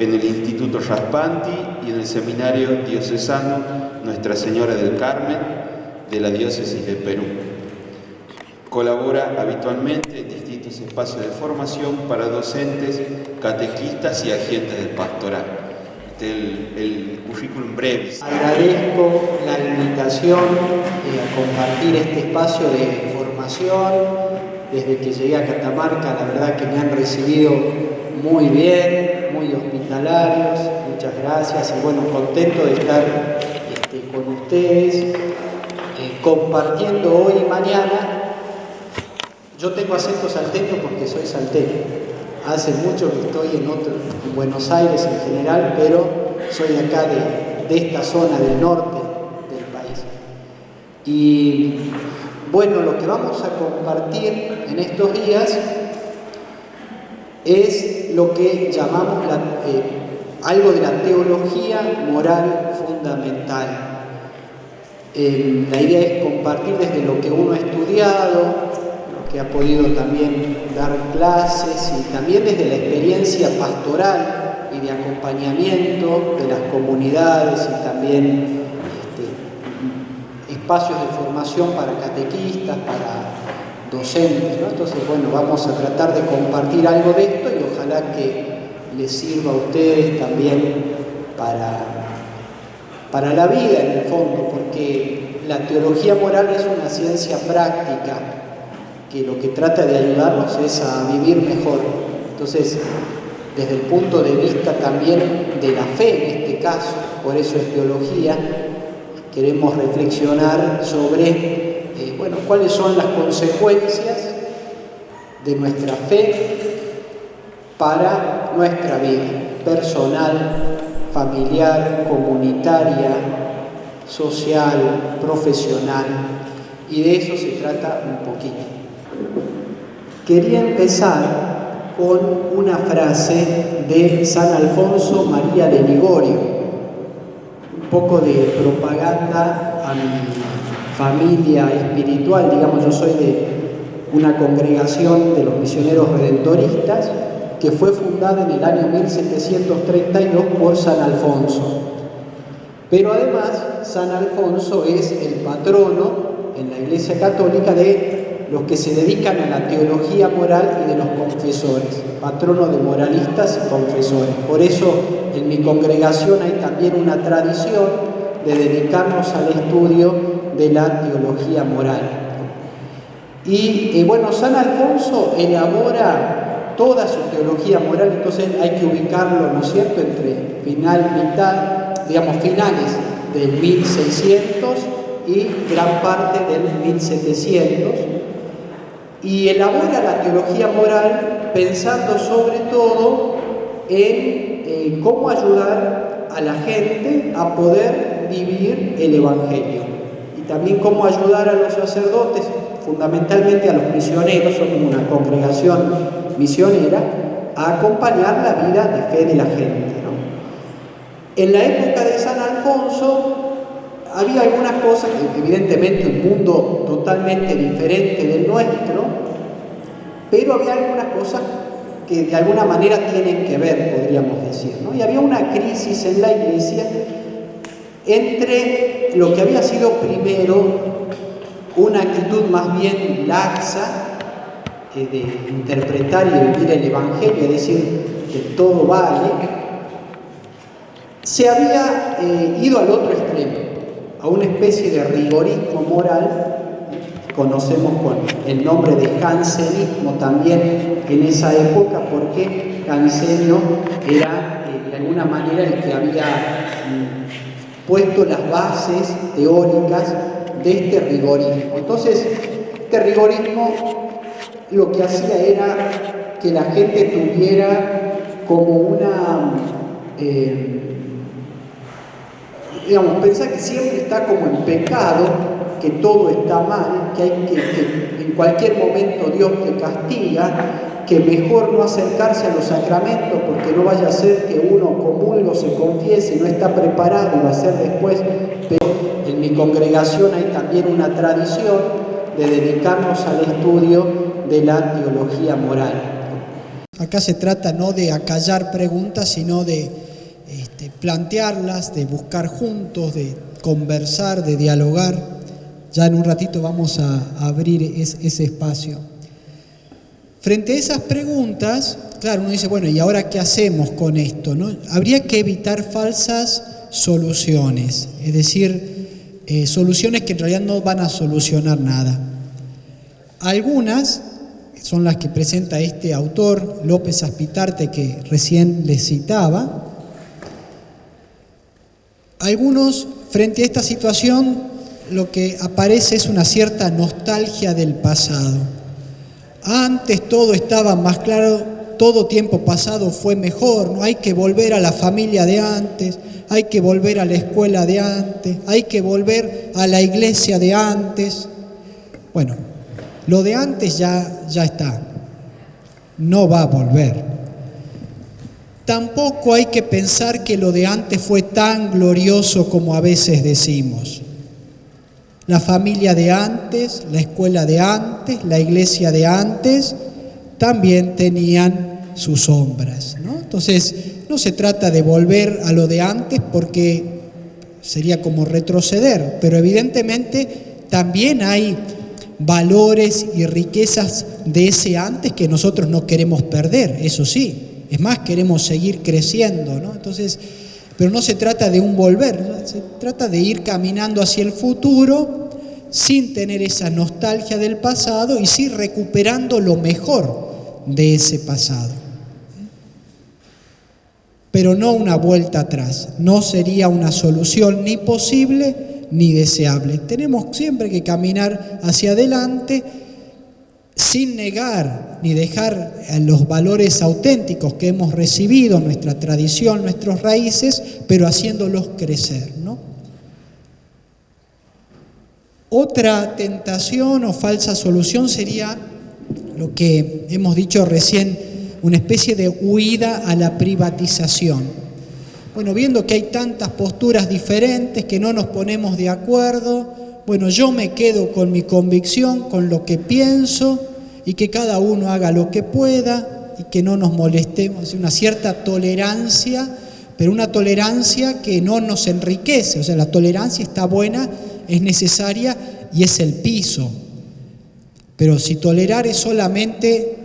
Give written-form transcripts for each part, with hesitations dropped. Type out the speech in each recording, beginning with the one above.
en el Instituto Raspanti y en el Seminario Diocesano Nuestra Señora del Carmen de la Diócesis de Perú. Colabora habitualmente en distintos espacios de formación para docentes, catequistas y agentes del pastoral. El currículum breve. Agradezco la invitación a compartir este espacio de formación. Desde que llegué a Catamarca, la verdad que me han recibido muy bien, muy hospitalarios, muchas gracias y bueno, contento de estar con ustedes, compartiendo hoy y mañana. Yo tengo acento salteño porque soy salteño. Hace mucho que estoy en Buenos Aires en general, pero soy de acá, de esta zona del norte del país. Y bueno, lo que vamos a compartir en estos días es lo que llamamos algo de la teología moral fundamental. La idea es compartir desde lo que uno ha estudiado, que ha podido también dar clases y también desde la experiencia pastoral y de acompañamiento de las comunidades y también espacios de formación para catequistas, para docentes, ¿no? Entonces, bueno, vamos a tratar de compartir algo de esto y ojalá que les sirva a ustedes también para la vida en el fondo, porque la teología moral es una ciencia práctica que lo que trata de ayudarnos es a vivir mejor. Entonces, desde el punto de vista también de la fe en este caso, por eso es teología, queremos reflexionar sobre cuáles son las consecuencias de nuestra fe para nuestra vida personal, familiar, comunitaria, social, profesional, y de eso se trata un poquito. Quería empezar con una frase de San Alfonso María de Ligorio, un poco de propaganda a mi familia espiritual. Digamos, yo soy de una congregación de los misioneros redentoristas que fue fundada en el año 1732 por San Alfonso. Pero además, San Alfonso es el patrono en la Iglesia Católica de los que se dedican a la teología moral y de los confesores, patrono de moralistas y confesores. Por eso en mi congregación hay también una tradición de dedicarnos al estudio de la teología moral. Y San Alfonso elabora toda su teología moral, entonces hay que ubicarlo, ¿no es cierto?, entre finales del 1600 y gran parte del 1700, y elabora la teología moral pensando sobre todo en cómo ayudar a la gente a poder vivir el Evangelio, y también cómo ayudar a los sacerdotes, fundamentalmente a los misioneros, somos una congregación misionera, a acompañar la vida de fe de la gente, ¿no? En la época de San Alfonso había algunas cosas, evidentemente un mundo totalmente diferente del nuestro, pero había algunas cosas que de alguna manera tienen que ver, podríamos decir, ¿no? Y había una crisis en la Iglesia entre lo que había sido primero una actitud más bien laxa de interpretar y vivir el Evangelio, es decir, que todo vale. Se había ido al otro extremo, a una especie de rigorismo moral, conocemos con el nombre de jansenismo también en esa época, porque Jansenio era de alguna manera el que había puesto las bases teóricas de este rigorismo. Entonces, este rigorismo lo que hacía era que la gente tuviera como una pensar que siempre está como en pecado, que todo está mal, que en cualquier momento Dios te castiga, que mejor no acercarse a los sacramentos porque no vaya a ser que uno comulgue o se confiese y no está preparado y va a ser después. Pero en mi congregación hay también una tradición de dedicarnos al estudio de la teología moral. Acá se trata no de acallar preguntas, sino de plantearlas, de buscar juntos, de conversar, de dialogar. Ya en un ratito vamos a abrir ese espacio. Frente a esas preguntas, claro, uno dice, bueno, ¿y ahora qué hacemos con esto, no? Habría que evitar falsas soluciones, es decir, soluciones que en realidad no van a solucionar nada. Algunas son las que presenta este autor, López Aspitarte, que recién les citaba. Algunos, frente a esta situación, lo que aparece es una cierta nostalgia del pasado. Antes todo estaba más claro, todo tiempo pasado fue mejor, no hay que volver a la familia de antes, hay que volver a la escuela de antes, hay que volver a la iglesia de antes. Bueno, lo de antes ya está, no va a volver. Tampoco hay que pensar que lo de antes fue tan glorioso como a veces decimos. La familia de antes, la escuela de antes, la iglesia de antes, también tenían sus sombras, ¿no? Entonces, no se trata de volver a lo de antes porque sería como retroceder, pero evidentemente también hay valores y riquezas de ese antes que nosotros no queremos perder, eso sí. Es más, queremos seguir creciendo, ¿no? Entonces, pero no se trata de un volver, ¿no? Se trata de ir caminando hacia el futuro sin tener esa nostalgia del pasado y sí recuperando lo mejor de ese pasado. Pero no una vuelta atrás, no sería una solución ni posible ni deseable. Tenemos siempre que caminar hacia adelante sin negar ni dejar los valores auténticos que hemos recibido, nuestra tradición, nuestras raíces, pero haciéndolos crecer, ¿no? Otra tentación o falsa solución sería lo que hemos dicho recién, una especie de huida a la privatización. Bueno, viendo que hay tantas posturas diferentes, que no nos ponemos de acuerdo, bueno, yo me quedo con mi convicción, con lo que pienso, y que cada uno haga lo que pueda y que no nos molestemos. Una cierta tolerancia, pero una tolerancia que no nos enriquece. O sea, la tolerancia está buena, es necesaria y es el piso. Pero si tolerar es solamente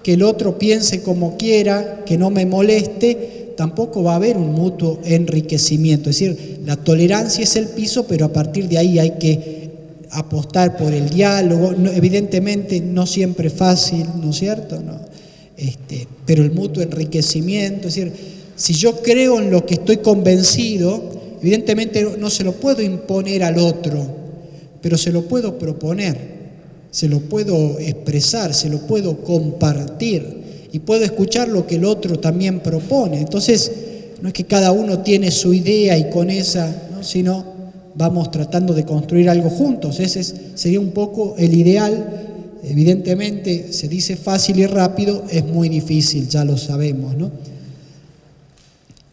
que el otro piense como quiera, que no me moleste, tampoco va a haber un mutuo enriquecimiento. Es decir, la tolerancia es el piso, pero a partir de ahí hay que apostar por el diálogo, evidentemente no siempre fácil, ¿no es cierto? No, pero el mutuo enriquecimiento, es decir, si yo creo en lo que estoy convencido, evidentemente no se lo puedo imponer al otro, pero se lo puedo proponer, se lo puedo expresar, se lo puedo compartir y puedo escuchar lo que el otro también propone. Entonces, no es que cada uno tiene su idea y con esa, ¿no? Sino vamos tratando de construir algo juntos. Ese sería un poco el ideal. Evidentemente, se dice fácil y rápido, es muy difícil, ya lo sabemos, ¿no?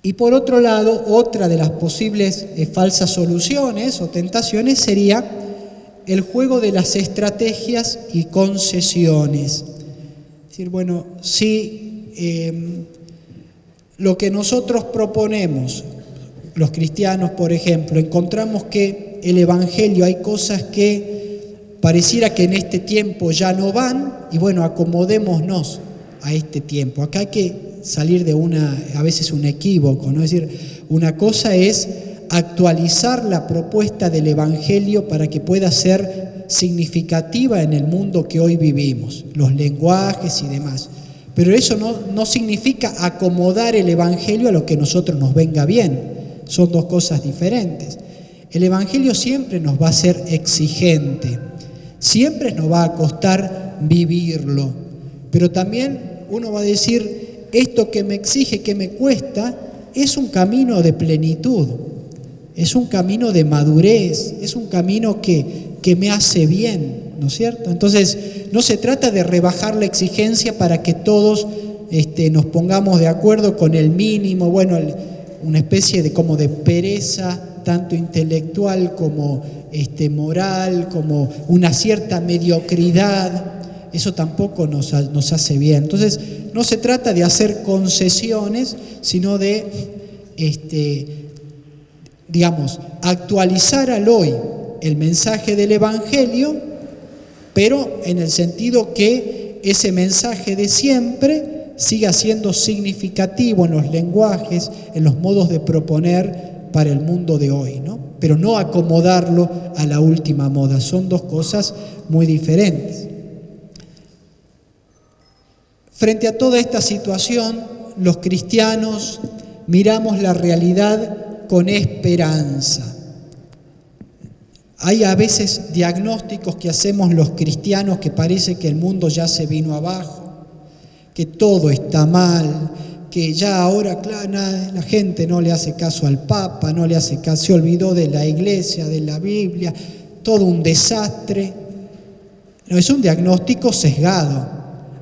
Y por otro lado, otra de las posibles falsas soluciones o tentaciones sería el juego de las estrategias y concesiones. Es decir, bueno, si lo que nosotros proponemos, los cristianos, por ejemplo, encontramos que el Evangelio hay cosas que pareciera que en este tiempo ya no van, y bueno, acomodémonos a este tiempo. Acá hay que salir de a veces un equívoco, ¿no? Es decir, una cosa es actualizar la propuesta del Evangelio para que pueda ser significativa en el mundo que hoy vivimos, los lenguajes y demás. Pero eso no significa acomodar el Evangelio a lo que a nosotros nos venga bien. Son dos cosas diferentes. El Evangelio siempre nos va a ser exigente, siempre nos va a costar vivirlo, pero también uno va a decir, esto que me exige, que me cuesta, es un camino de plenitud, es un camino de madurez, es un camino que me hace bien, ¿no es cierto? Entonces, no se trata de rebajar la exigencia para que todos nos pongamos de acuerdo con el mínimo, bueno, una especie de como de pereza, tanto intelectual como moral, como una cierta mediocridad, eso tampoco nos hace bien. Entonces, no se trata de hacer concesiones, sino de, actualizar al hoy el mensaje del Evangelio, pero en el sentido que ese mensaje de siempre siga siendo significativo en los lenguajes, en los modos de proponer para el mundo de hoy, ¿no? Pero no acomodarlo a la última moda. Son dos cosas muy diferentes. Frente a toda esta situación, los cristianos miramos la realidad con esperanza. Hay a veces diagnósticos que hacemos los cristianos que parece que el mundo ya se vino abajo, que todo está mal, que ya ahora la gente no le hace caso al Papa, no le hace caso, se olvidó de la Iglesia, de la Biblia, todo un desastre. No, es un diagnóstico sesgado.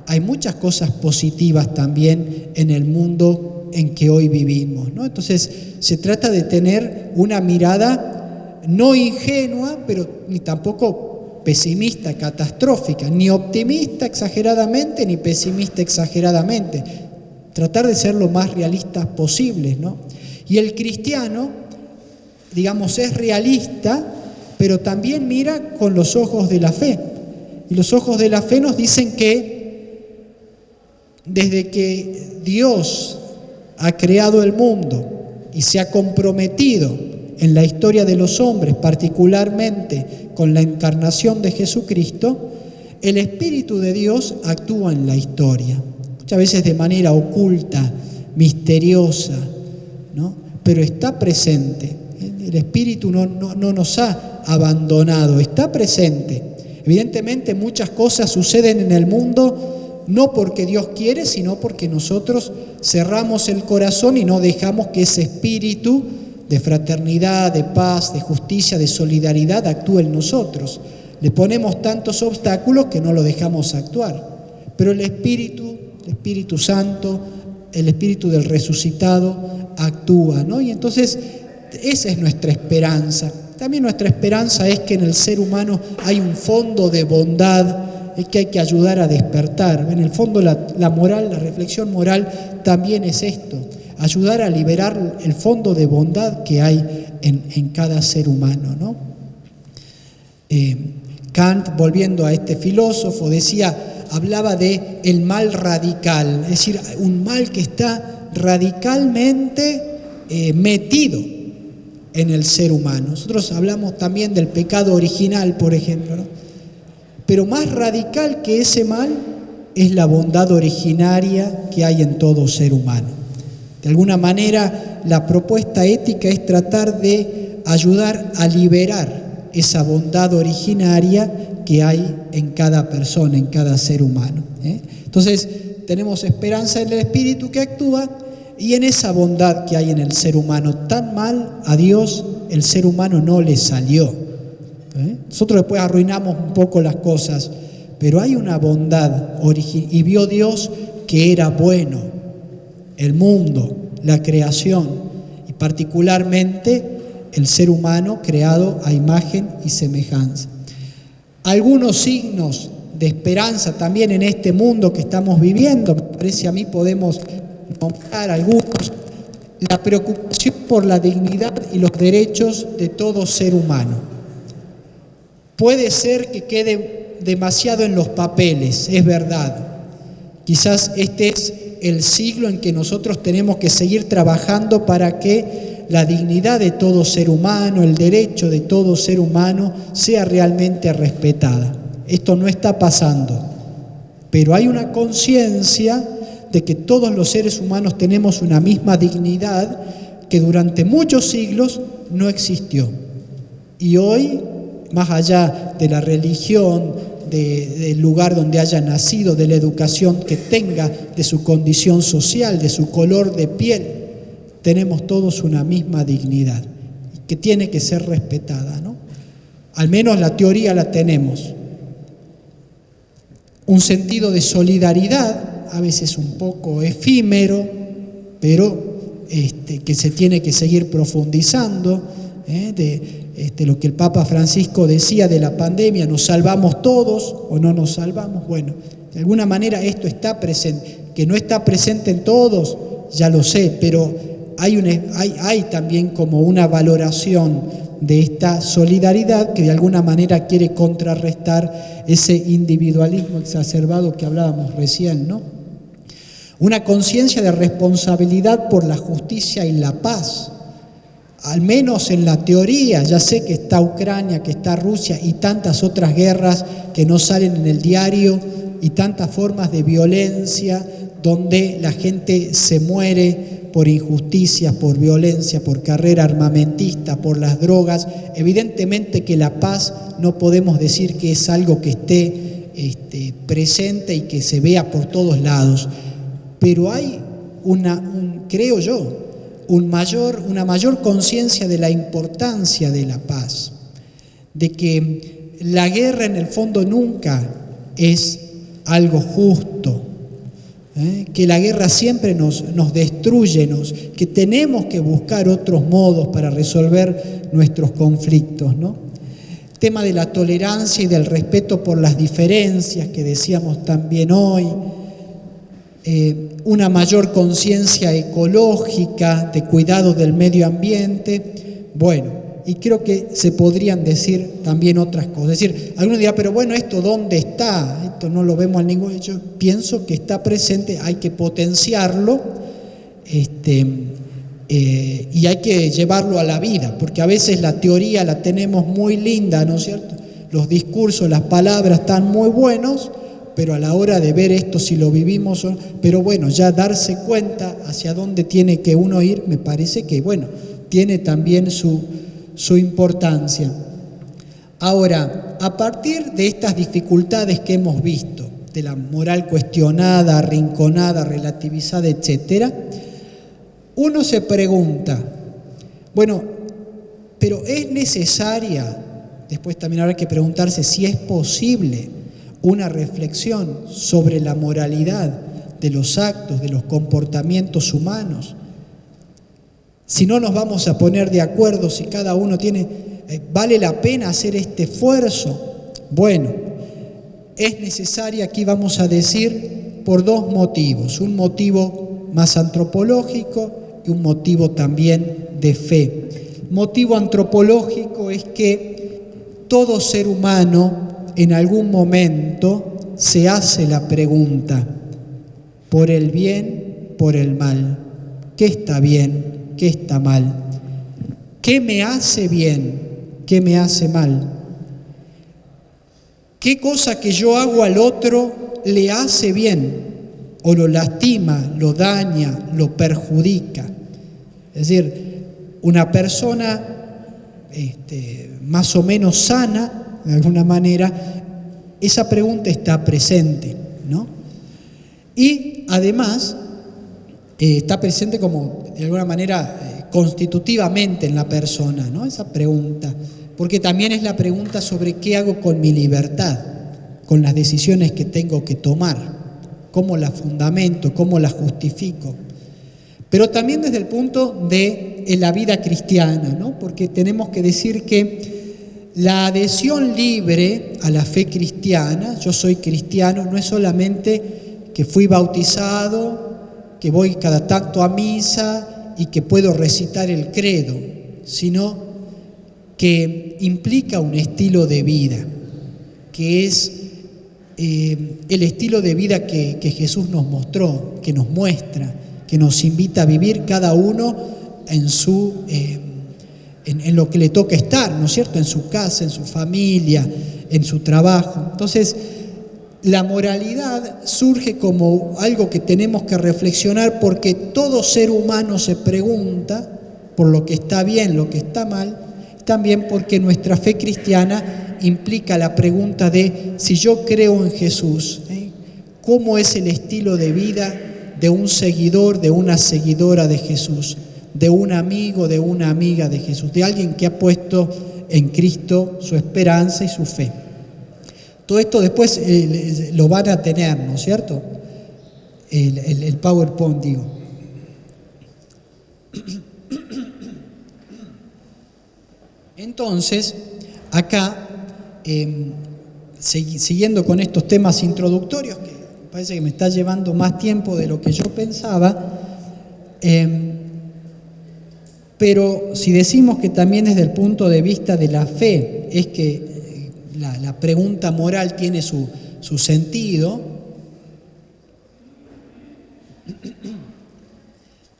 Hay muchas cosas positivas también en el mundo en que hoy vivimos, ¿no? Entonces, se trata de tener una mirada no ingenua, pero ni tampoco pesimista, catastrófica, ni optimista exageradamente, ni pesimista exageradamente. Tratar de ser lo más realistas posibles, ¿no? Y el cristiano, es realista, pero también mira con los ojos de la fe. Y los ojos de la fe nos dicen que desde que Dios ha creado el mundo y se ha comprometido en la historia de los hombres, particularmente con la encarnación de Jesucristo, el Espíritu de Dios actúa en la historia. Muchas veces de manera oculta, misteriosa, ¿no? Pero está presente. El Espíritu no nos ha abandonado, está presente. Evidentemente muchas cosas suceden en el mundo no porque Dios quiere, sino porque nosotros cerramos el corazón y no dejamos que ese espíritu de fraternidad, de paz, de justicia, de solidaridad actúe en nosotros. Le ponemos tantos obstáculos que no lo dejamos actuar. Pero el Espíritu Santo, el Espíritu del resucitado actúa, ¿no? Y entonces esa es nuestra esperanza. También nuestra esperanza es que en el ser humano hay un fondo de bondad que hay que ayudar a despertar. En el fondo la moral, la reflexión moral también es esto, ayudar a liberar el fondo de bondad que hay en cada ser humano, ¿no? Kant, volviendo a este filósofo, hablaba de el mal radical, es decir, un mal que está radicalmente metido en el ser humano. Nosotros hablamos también del pecado original, por ejemplo, ¿no? Pero más radical que ese mal es la bondad originaria que hay en todo ser humano. De alguna manera, la propuesta ética es tratar de ayudar a liberar esa bondad originaria que hay en cada persona, en cada ser humano, ¿eh? Entonces, tenemos esperanza en el Espíritu que actúa y en esa bondad que hay en el ser humano. Tan mal a Dios el ser humano no le salió. Nosotros después arruinamos un poco las cosas, pero hay una bondad y vio Dios que era bueno el mundo, la creación y particularmente el ser humano creado a imagen y semejanza. Algunos signos de esperanza también en este mundo que estamos viviendo, me parece a mí podemos nombrar algunos. La preocupación por la dignidad y los derechos de todo ser humano. Puede ser que quede demasiado en los papeles, es verdad. Quizás este es el siglo en que nosotros tenemos que seguir trabajando para que la dignidad de todo ser humano, el derecho de todo ser humano sea realmente respetada. Esto no está pasando, pero hay una conciencia de que todos los seres humanos tenemos una misma dignidad que durante muchos siglos no existió. Y hoy, más allá de la religión, del lugar donde haya nacido, de la educación que tenga, de su condición social, de su color de piel, tenemos todos una misma dignidad que tiene que ser respetada, ¿no? Al menos la teoría la tenemos. Un sentido de solidaridad, a veces un poco efímero, pero que se tiene que seguir profundizando, de lo que el Papa Francisco decía de la pandemia, ¿nos salvamos todos o no nos salvamos? Bueno, de alguna manera esto está presente, que no está presente en todos, ya lo sé, pero hay también como una valoración de esta solidaridad que de alguna manera quiere contrarrestar ese individualismo exacerbado que hablábamos recién, ¿no? Una conciencia de responsabilidad por la justicia y la paz, al menos en la teoría. Ya sé que está Ucrania, que está Rusia y tantas otras guerras que no salen en el diario y tantas formas de violencia donde la gente se muere por injusticias, por violencia, por carrera armamentista, por las drogas. Evidentemente que la paz no podemos decir que es algo que esté presente y que se vea por todos lados, pero hay creo yo, una mayor conciencia de la importancia de la paz, de que la guerra en el fondo nunca es algo justo, que la guerra siempre nos destruye, que tenemos que buscar otros modos para resolver nuestros conflictos, ¿no? El tema de la tolerancia y del respeto por las diferencias que decíamos también hoy, una mayor conciencia ecológica, de cuidado del medio ambiente. Bueno, y creo que se podrían decir también otras cosas. Es decir, algunos dirán, pero bueno, ¿esto dónde está? Esto no lo vemos en ningún hecho. Yo pienso que está presente, hay que potenciarlo y hay que llevarlo a la vida, porque a veces la teoría la tenemos muy linda, ¿no es cierto? Los discursos, las palabras están muy buenos, pero a la hora de ver esto, si lo vivimos, pero bueno, ya darse cuenta hacia dónde tiene que uno ir, me parece que, bueno, tiene también su importancia. Ahora, a partir de estas dificultades que hemos visto, de la moral cuestionada, arrinconada, relativizada, etcétera, uno se pregunta, bueno, pero es necesaria, después también habrá que preguntarse si es posible una reflexión sobre la moralidad de los actos, de los comportamientos humanos. Si no nos vamos a poner de acuerdo, si cada uno ¿vale la pena hacer este esfuerzo? Bueno, es necesaria, aquí vamos a decir, por dos motivos. Un motivo más antropológico y un motivo también de fe. El motivo antropológico es que todo ser humano en algún momento se hace la pregunta, por el bien, por el mal, ¿qué está bien? ¿Qué está mal? ¿Qué me hace bien? ¿Qué me hace mal? ¿Qué cosa que yo hago al otro le hace bien? ¿O lo lastima, lo daña, lo perjudica? Es decir, una persona más o menos sana, de alguna manera, esa pregunta está presente, ¿no? Y además está presente como, de alguna manera, constitutivamente en la persona, ¿no? Esa pregunta, porque también es la pregunta sobre qué hago con mi libertad, con las decisiones que tengo que tomar, cómo las fundamento, cómo las justifico. Pero también desde el punto de la vida cristiana, ¿no? Porque tenemos que decir que la adhesión libre a la fe cristiana, yo soy cristiano, no es solamente que fui bautizado, que voy cada tanto a misa y que puedo recitar el credo, sino que implica un estilo de vida, que es el estilo de vida que Jesús nos mostró, que nos muestra, que nos invita a vivir cada uno en lo que le toca estar, ¿no es cierto? En su casa, en su familia, en su trabajo. Entonces, la moralidad surge como algo que tenemos que reflexionar porque todo ser humano se pregunta por lo que está bien, lo que está mal, también porque nuestra fe cristiana implica la pregunta de si yo creo en Jesús, ¿cómo es el estilo de vida de un seguidor, de una seguidora de Jesús? De un amigo, de una amiga de Jesús, de alguien que ha puesto en Cristo su esperanza y su fe. Todo esto después lo van a tener, ¿no es cierto? El PowerPoint, digo. Entonces, acá, siguiendo con estos temas introductorios, que parece que me está llevando más tiempo de lo que yo pensaba, pero si decimos que también desde el punto de vista de la fe es que la pregunta moral tiene su sentido,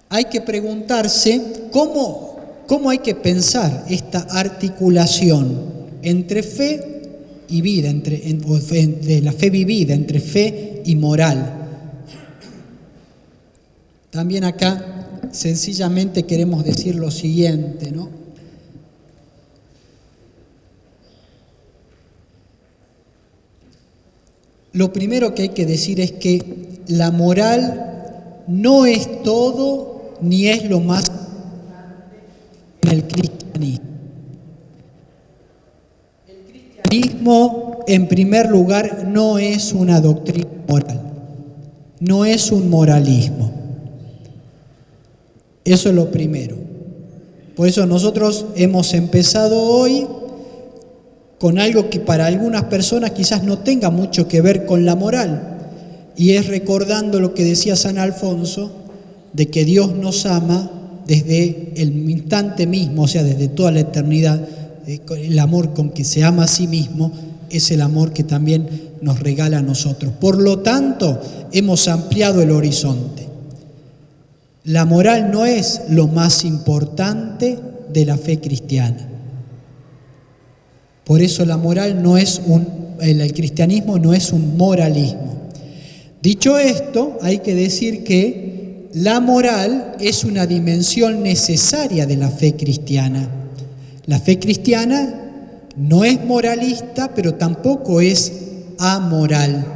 hay que preguntarse cómo hay que pensar esta articulación entre fe y vida, de la fe vivida, entre fe y moral. También acá sencillamente queremos decir lo siguiente, ¿no? Lo primero que hay que decir es que la moral no es todo ni es lo más en el cristianismo. El cristianismo, en primer lugar, no es una doctrina moral, no es un moralismo. Eso es lo primero. Por eso nosotros hemos empezado hoy con algo que para algunas personas quizás no tenga mucho que ver con la moral, y es recordando lo que decía San Alfonso, de que Dios nos ama desde el instante mismo, o sea, desde toda la eternidad. El amor con que se ama a sí mismo es el amor que también nos regala a nosotros. Por lo tanto, hemos ampliado el horizonte. La moral no es lo más importante de la fe cristiana. Por eso la moral no es el cristianismo no es un moralismo. Dicho esto, hay que decir que la moral es una dimensión necesaria de la fe cristiana. La fe cristiana no es moralista, pero tampoco es amoral.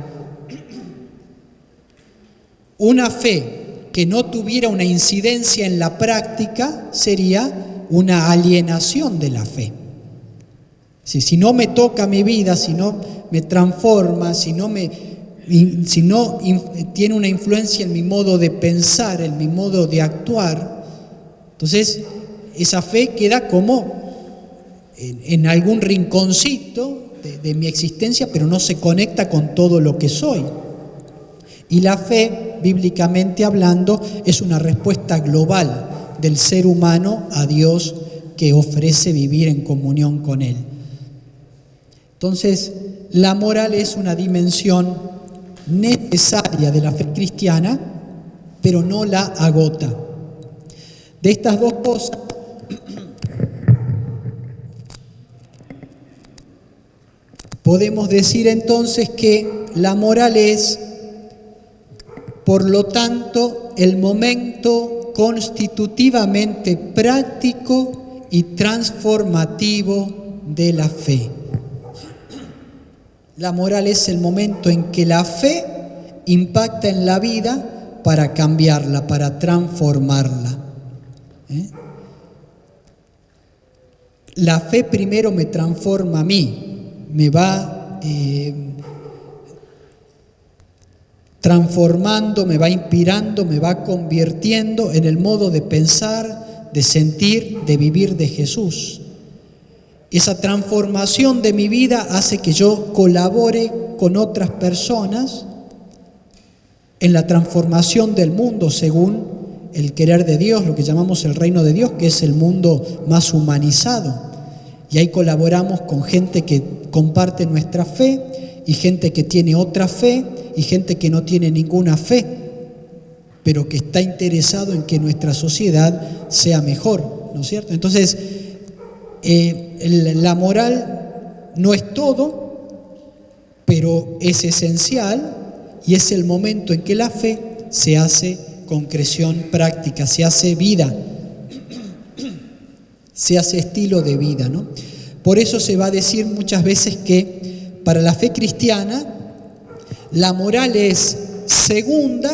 Una fe que no tuviera una incidencia en la práctica sería una alienación de la fe. Si no me toca mi vida, si no me transforma, si no tiene una influencia en mi modo de pensar, en mi modo de actuar, entonces esa fe queda como en algún rinconcito de mi existencia, pero no se conecta con todo lo que soy. Y la fe, bíblicamente hablando, es una respuesta global del ser humano a Dios, que ofrece vivir en comunión con Él. Entonces, la moral es una dimensión necesaria de la fe cristiana, pero no la agota. De estas dos cosas, podemos decir entonces que la moral es, por lo tanto, el momento constitutivamente práctico y transformativo de la fe. La moral es el momento en que la fe impacta en la vida para cambiarla, para transformarla. La fe primero me transforma a mí, me va transformando, me va inspirando, me va convirtiendo en el modo de pensar, de sentir, de vivir de Jesús. Esa transformación de mi vida hace que yo colabore con otras personas en la transformación del mundo según el querer de Dios, lo que llamamos el reino de Dios, que es el mundo más humanizado. Y ahí colaboramos con gente que comparte nuestra fe y gente que tiene otra fe y gente que no tiene ninguna fe, pero que está interesado en que nuestra sociedad sea mejor, ¿no es cierto? Entonces, la moral no es todo, pero es esencial y es el momento en que la fe se hace concreción práctica, se hace vida, se hace estilo de vida, ¿no? Por eso se va a decir muchas veces que para la fe cristiana la moral es segunda,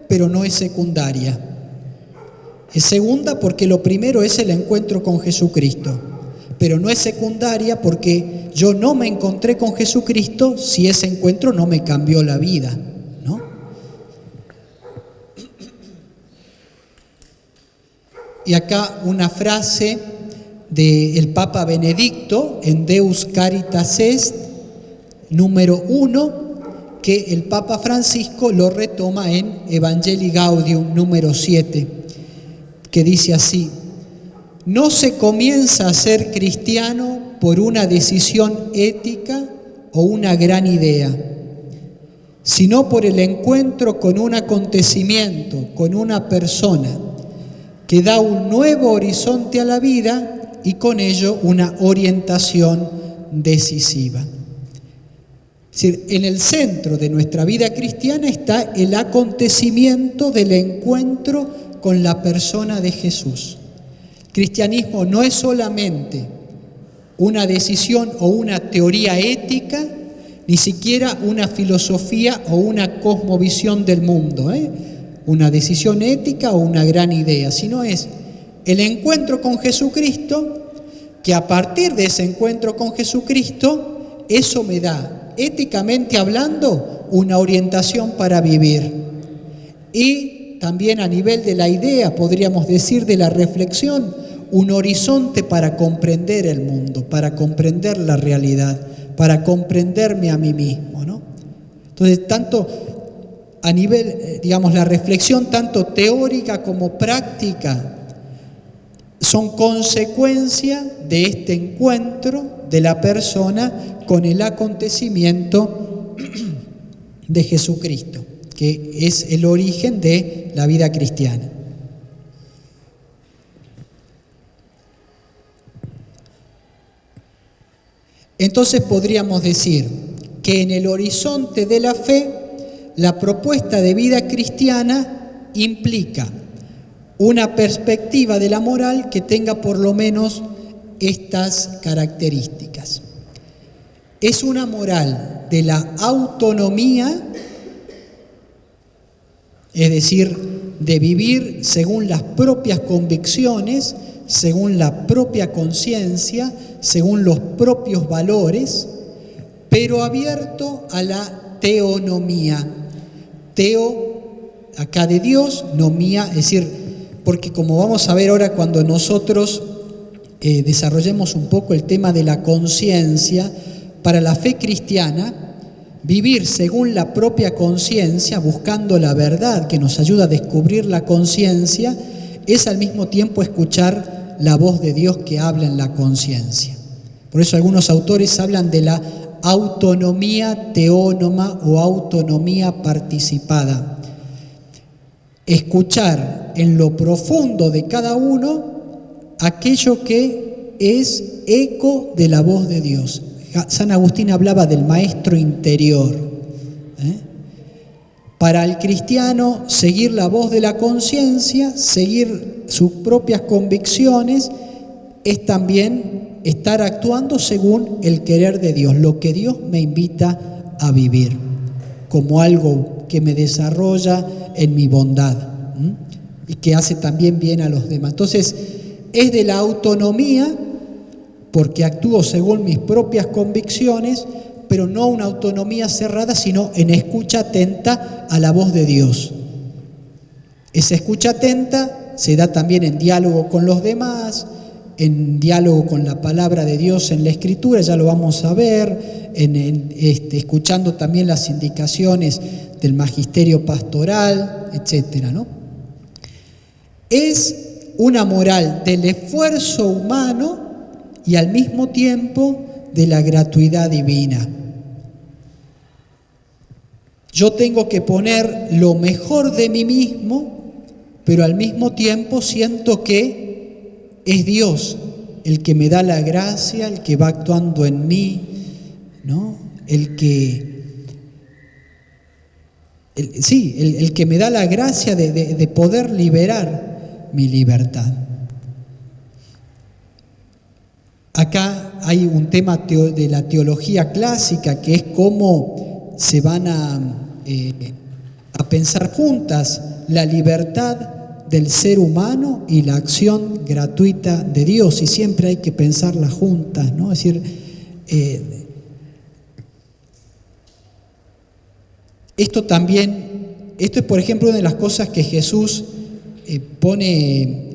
pero no es secundaria. Es segunda porque lo primero es el encuentro con Jesucristo, pero no es secundaria porque yo no me encontré con Jesucristo si ese encuentro no me cambió la vida, ¿no? Y acá una frase del Papa Benedicto en Deus Caritas Est, número 1, que el Papa Francisco lo retoma en Evangelii Gaudium, número 7, que dice así: no se comienza a ser cristiano por una decisión ética o una gran idea, sino por el encuentro con un acontecimiento, con una persona, que da un nuevo horizonte a la vida y con ello una orientación decisiva. Es decir, en el centro de nuestra vida cristiana está el acontecimiento del encuentro con la persona de Jesús. El cristianismo no es solamente una decisión o una teoría ética, ni siquiera una filosofía o una cosmovisión del mundo, una decisión ética o una gran idea, sino es el encuentro con Jesucristo, que a partir de ese encuentro con Jesucristo, eso me da, éticamente hablando, una orientación para vivir. Y también a nivel de la idea, podríamos decir, de la reflexión, un horizonte para comprender el mundo, para comprender la realidad, para comprenderme a mí mismo, ¿no? Entonces, tanto a nivel, digamos, la reflexión tanto teórica como práctica son consecuencia de este encuentro de la persona con el acontecimiento de Jesucristo, que es el origen de la vida cristiana. Entonces podríamos decir que en el horizonte de la fe, la propuesta de vida cristiana implica una perspectiva de la moral que tenga por lo menos estas características. Es una moral de la autonomía, es decir, de vivir según las propias convicciones, según la propia conciencia, según los propios valores, pero abierto a la teonomía. Teo, acá de Dios, nomía, es decir, porque como vamos a ver ahora cuando nosotros desarrollemos un poco el tema de la conciencia, para la fe cristiana, vivir según la propia conciencia, buscando la verdad que nos ayuda a descubrir la conciencia, es al mismo tiempo escuchar la voz de Dios que habla en la conciencia. Por eso algunos autores hablan de la autonomía teónoma o autonomía participada. Escuchar en lo profundo de cada uno aquello que es eco de la voz de Dios. San Agustín hablaba del maestro interior. Para el cristiano, seguir la voz de la conciencia, seguir sus propias convicciones, es también estar actuando según el querer de Dios, lo que Dios me invita a vivir, como algo que me desarrolla en mi bondad y que hace también bien a los demás. Entonces, es de la autonomía, porque actúo según mis propias convicciones, pero no una autonomía cerrada, sino en escucha atenta a la voz de Dios. Esa escucha atenta se da también en diálogo con los demás, en diálogo con la palabra de Dios en la Escritura, ya lo vamos a ver, escuchando también las indicaciones del magisterio pastoral, etcétera, ¿no? Es una moral del esfuerzo humano y al mismo tiempo de la gratuidad divina. Yo tengo que poner lo mejor de mí mismo, pero al mismo tiempo siento que es Dios el que me da la gracia, el que va actuando en mí, ¿no? El que me da la gracia de poder liberar mi libertad. Acá hay un tema de la teología clásica, que es cómo se van a pensar juntas la libertad del ser humano y la acción gratuita de Dios, y siempre hay que pensarlas juntas, ¿no? Es decir, esto es, por ejemplo, una de las cosas que Jesús pone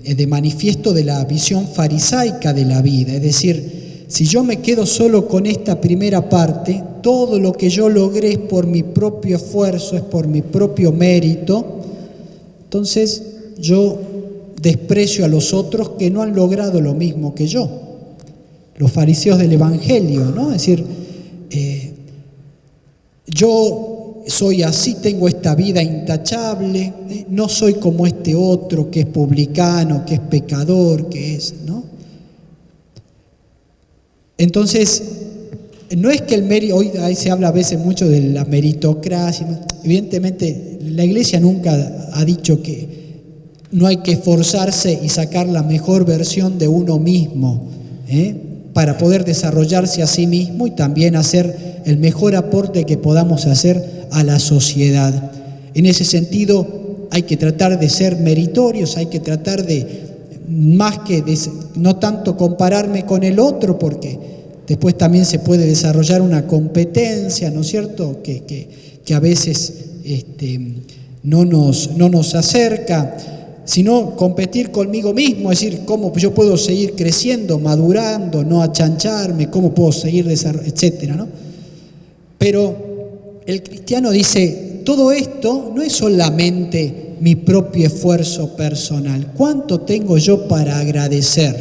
de manifiesto de la visión farisaica de la vida. Es decir, si yo me quedo solo con esta primera parte, todo lo que yo logré es por mi propio esfuerzo, es por mi propio mérito, entonces yo desprecio a los otros que no han logrado lo mismo que yo. Los fariseos del Evangelio, ¿no? Es decir, yo soy así, tengo esta vida intachable, no soy como este otro que es publicano, que es pecador, que es, ¿no? Entonces, no es que el mérito, hoy ahí se habla a veces mucho de la meritocracia, evidentemente la Iglesia nunca ha dicho que no hay que esforzarse y sacar la mejor versión de uno mismo, para poder desarrollarse a sí mismo y también hacer el mejor aporte que podamos hacer a la sociedad. En ese sentido, hay que tratar de ser meritorios, hay que tratar de, más que no tanto compararme con el otro, porque después también se puede desarrollar una competencia, ¿no es cierto?, que a veces no nos acerca, sino competir conmigo mismo, es decir, cómo yo puedo seguir creciendo, madurando, no achancharme, cómo puedo seguir desarrollando, etcétera, ¿no? Pero el cristiano dice, todo esto no es solamente mi propio esfuerzo personal. ¿Cuánto tengo yo para agradecer?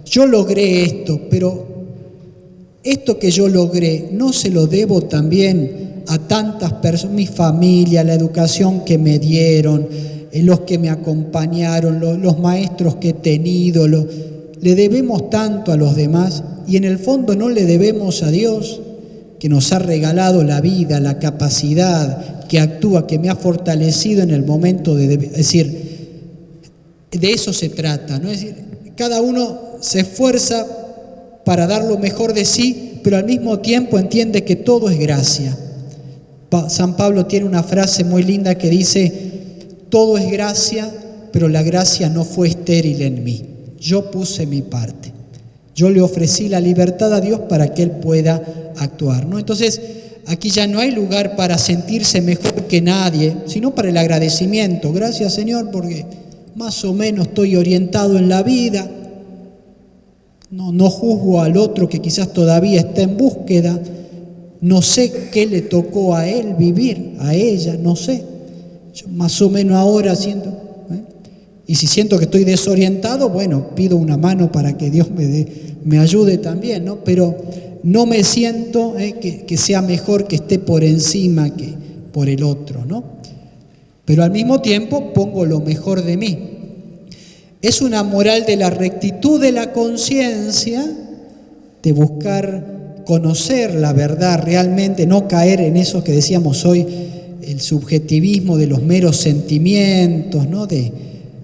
Yo logré esto, pero esto que yo logré, ¿no se lo debo también a tantas personas, mi familia, la educación que me dieron, los que me acompañaron, los maestros que he tenido? Le debemos tanto a los demás y en el fondo no le debemos a Dios, que nos ha regalado la vida, la capacidad, que actúa, que me ha fortalecido en el momento es decir, de eso se trata, ¿no? Es decir, cada uno se esfuerza para dar lo mejor de sí, pero al mismo tiempo entiende que todo es gracia. San Pablo tiene una frase muy linda que dice, todo es gracia, pero la gracia no fue estéril en mí. Yo puse mi parte. Yo le ofrecí la libertad a Dios para que Él pueda actuar, ¿no? Entonces, aquí ya no hay lugar para sentirse mejor que nadie, sino para el agradecimiento. Gracias, Señor, porque más o menos estoy orientado en la vida. No juzgo al otro que quizás todavía está en búsqueda. No sé qué le tocó a él vivir, a ella, no sé. Yo más o menos ahora siento, y si siento que estoy desorientado, bueno, pido una mano para que Dios me ayude también, ¿no? Pero no me siento que sea mejor, que esté por encima que por el otro, ¿no? Pero al mismo tiempo pongo lo mejor de mí. Es una moral de la rectitud de la conciencia, de buscar conocer la verdad realmente, no caer en eso que decíamos hoy, el subjetivismo de los meros sentimientos, ¿no?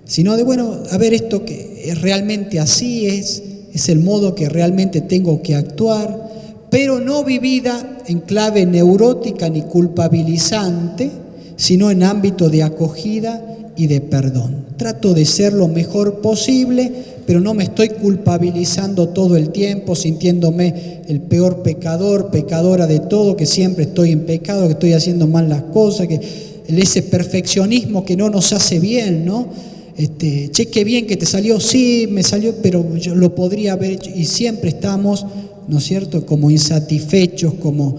Sino de, bueno, a ver, esto que es realmente así es el modo que realmente tengo que actuar, pero no vivida en clave neurótica ni culpabilizante, sino en ámbito de acogida y de perdón. Trato de ser lo mejor posible, pero no me estoy culpabilizando todo el tiempo, sintiéndome el peor pecador, pecadora de todo, que siempre estoy en pecado, que estoy haciendo mal las cosas, que ese perfeccionismo que no nos hace bien, ¿no? Che, qué bien que te salió, sí, me salió, pero yo lo podría haber hecho, y siempre estamos, ¿no es cierto?, como insatisfechos, como...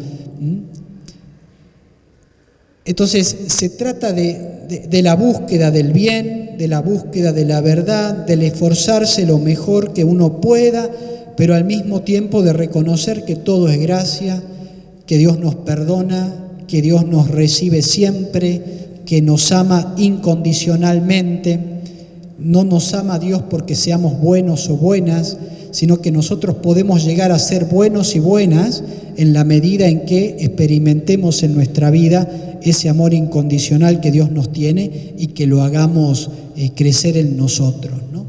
Entonces, se trata de la búsqueda del bien, de la búsqueda de la verdad, del esforzarse lo mejor que uno pueda, pero al mismo tiempo de reconocer que todo es gracia, que Dios nos perdona, que Dios nos recibe siempre, que nos ama incondicionalmente. No nos ama Dios porque seamos buenos o buenas, sino que nosotros podemos llegar a ser buenos y buenas en la medida en que experimentemos en nuestra vida ese amor incondicional que Dios nos tiene y que lo hagamos crecer en nosotros, ¿no?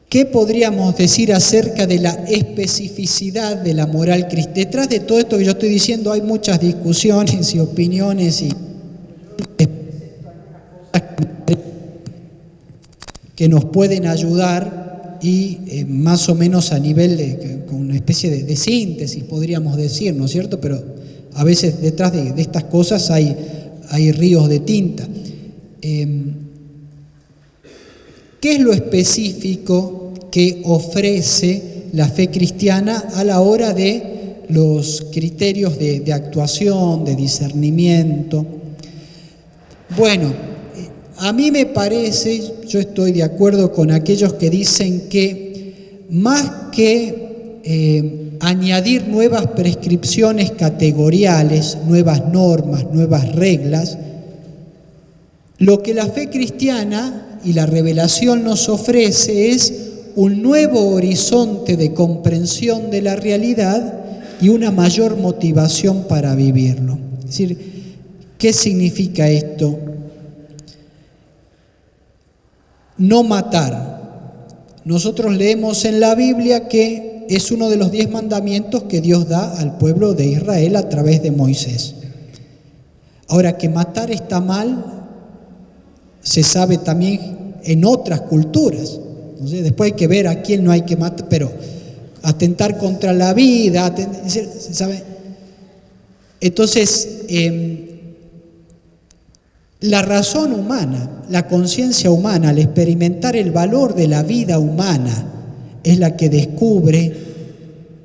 ¿Qué podríamos decir acerca de la especificidad de la moral cristiana? Detrás de todo esto que yo estoy diciendo hay muchas discusiones y opiniones y que nos pueden ayudar y más o menos a nivel con una especie de síntesis, podríamos decir, ¿no es cierto? Pero a veces detrás de estas cosas hay ríos de tinta. ¿Qué es lo específico que ofrece la fe cristiana a la hora de los criterios de actuación, de discernimiento? Bueno, a mí me parece, yo estoy de acuerdo con aquellos que dicen que más que añadir nuevas prescripciones categoriales, nuevas normas, nuevas reglas, lo que la fe cristiana y la revelación nos ofrece es un nuevo horizonte de comprensión de la realidad y una mayor motivación para vivirlo. Es decir, ¿qué significa esto? No matar. Nosotros leemos en la Biblia que es uno de los 10 mandamientos que Dios da al pueblo de Israel a través de Moisés. Ahora, que matar está mal, se sabe también en otras culturas. Entonces, después hay que ver a quién no hay que matar, pero atentar contra la vida, ¿se sabe? Entonces, la razón humana, la conciencia humana, al experimentar el valor de la vida humana, es la que descubre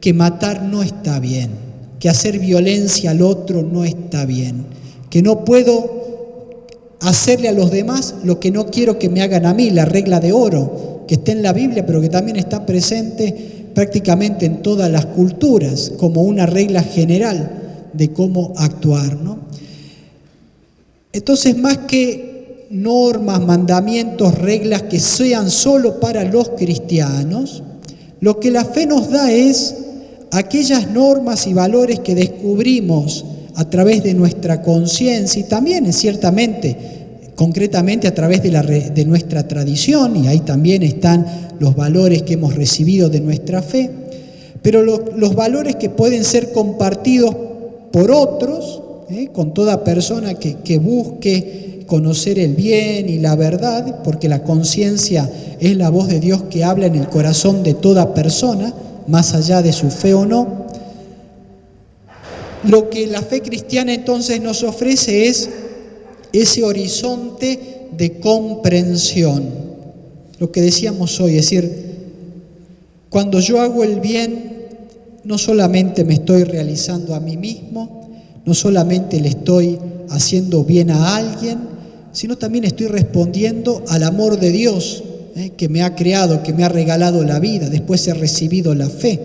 que matar no está bien, que hacer violencia al otro no está bien, que no puedo hacerle a los demás lo que no quiero que me hagan a mí, la regla de oro, que está en la Biblia, pero que también está presente prácticamente en todas las culturas, como una regla general de cómo actuar, ¿no? Entonces, más que normas, mandamientos, reglas que sean solo para los cristianos, lo que la fe nos da es aquellas normas y valores que descubrimos a través de nuestra conciencia y también, ciertamente, concretamente a través de nuestra tradición, y ahí también están los valores que hemos recibido de nuestra fe, pero los valores que pueden ser compartidos por otros, con toda persona que busque conocer el bien y la verdad, porque la conciencia es la voz de Dios que habla en el corazón de toda persona, más allá de su fe o no. Lo que la fe cristiana entonces nos ofrece es ese horizonte de comprensión. Lo que decíamos hoy, es decir, cuando yo hago el bien, no solamente me estoy realizando a mí mismo, no solamente le estoy haciendo bien a alguien, sino también estoy respondiendo al amor de Dios, que me ha creado, que me ha regalado la vida, después he recibido la fe.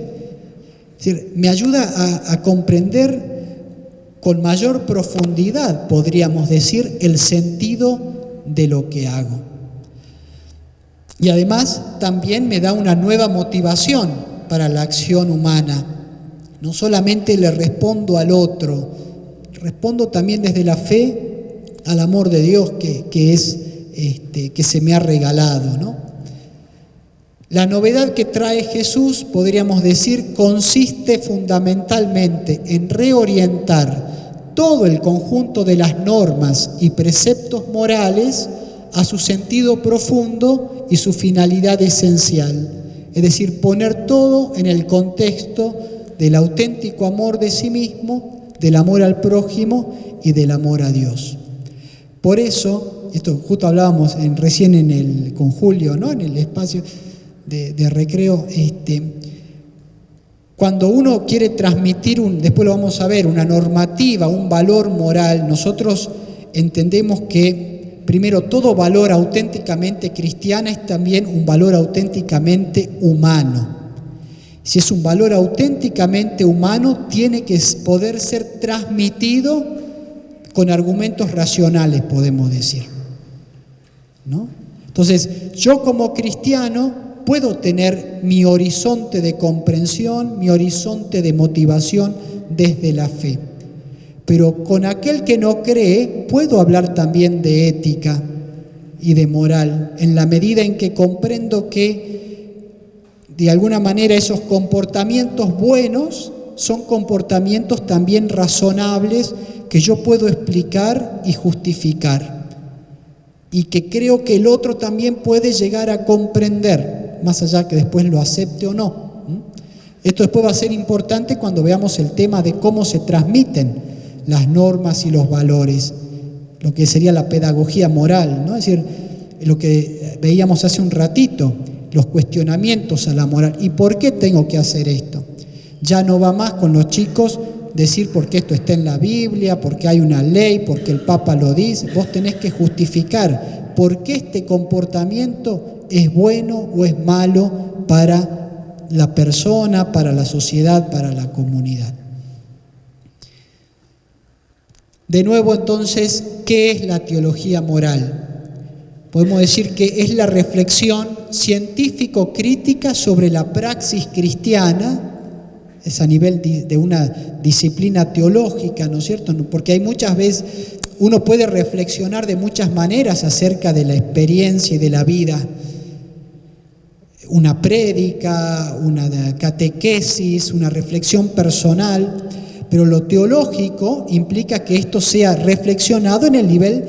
Es decir, me ayuda a comprender con mayor profundidad, podríamos decir, el sentido de lo que hago. Y además también me da una nueva motivación para la acción humana. No solamente le respondo al otro, respondo también desde la fe al amor de Dios que se me ha regalado, ¿no? La novedad que trae Jesús, podríamos decir, consiste fundamentalmente en reorientar todo el conjunto de las normas y preceptos morales a su sentido profundo y su finalidad esencial. Es decir, poner todo en el contexto del auténtico amor de sí mismo, del amor al prójimo y del amor a Dios. Por eso, esto justo hablábamos recién con Julio, ¿no? En el espacio de recreo, cuando uno quiere transmitir, después lo vamos a ver, una normativa, un valor moral, nosotros entendemos que, primero, todo valor auténticamente cristiano es también un valor auténticamente humano. Si es un valor auténticamente humano, tiene que poder ser transmitido con argumentos racionales, podemos decir, ¿no? Entonces, yo como cristiano puedo tener mi horizonte de comprensión, mi horizonte de motivación desde la fe. Pero con aquel que no cree, puedo hablar también de ética y de moral, en la medida en que comprendo que, de alguna manera, esos comportamientos buenos son comportamientos también razonables que yo puedo explicar y justificar. Y que creo que el otro también puede llegar a comprender, más allá que después lo acepte o no. Esto después va a ser importante cuando veamos el tema de cómo se transmiten las normas y los valores, lo que sería la pedagogía moral, ¿no? Es decir, lo que veíamos hace un ratito, los cuestionamientos a la moral. ¿Y por qué tengo que hacer esto? Ya no va más con los chicos decir porque esto está en la Biblia, porque hay una ley, porque el Papa lo dice. Vos tenés que justificar por qué este comportamiento es bueno o es malo para la persona, para la sociedad, para la comunidad. De nuevo, entonces, ¿qué es la teología moral? Podemos decir que es la reflexión científico-crítica sobre la praxis cristiana, es a nivel de una disciplina teológica, ¿no es cierto? Porque hay muchas veces, uno puede reflexionar de muchas maneras acerca de la experiencia y de la vida. Una prédica, una catequesis, una reflexión personal, pero lo teológico implica que esto sea reflexionado en el nivel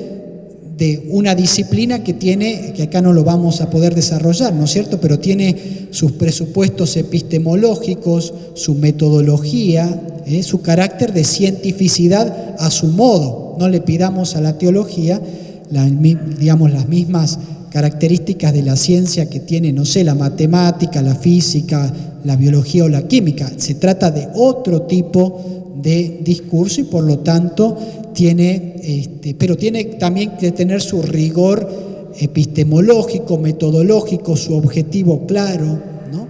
de una disciplina que tiene, que acá no lo vamos a poder desarrollar, ¿no es cierto?, pero tiene sus presupuestos epistemológicos, su metodología, su carácter de cientificidad a su modo. No le pidamos a la teología, las mismas características de la ciencia que tiene, no sé, la matemática, la física, la biología o la química. Se trata de otro tipo de discurso y por lo tanto pero tiene también que tener su rigor epistemológico, metodológico, su objetivo claro, ¿no?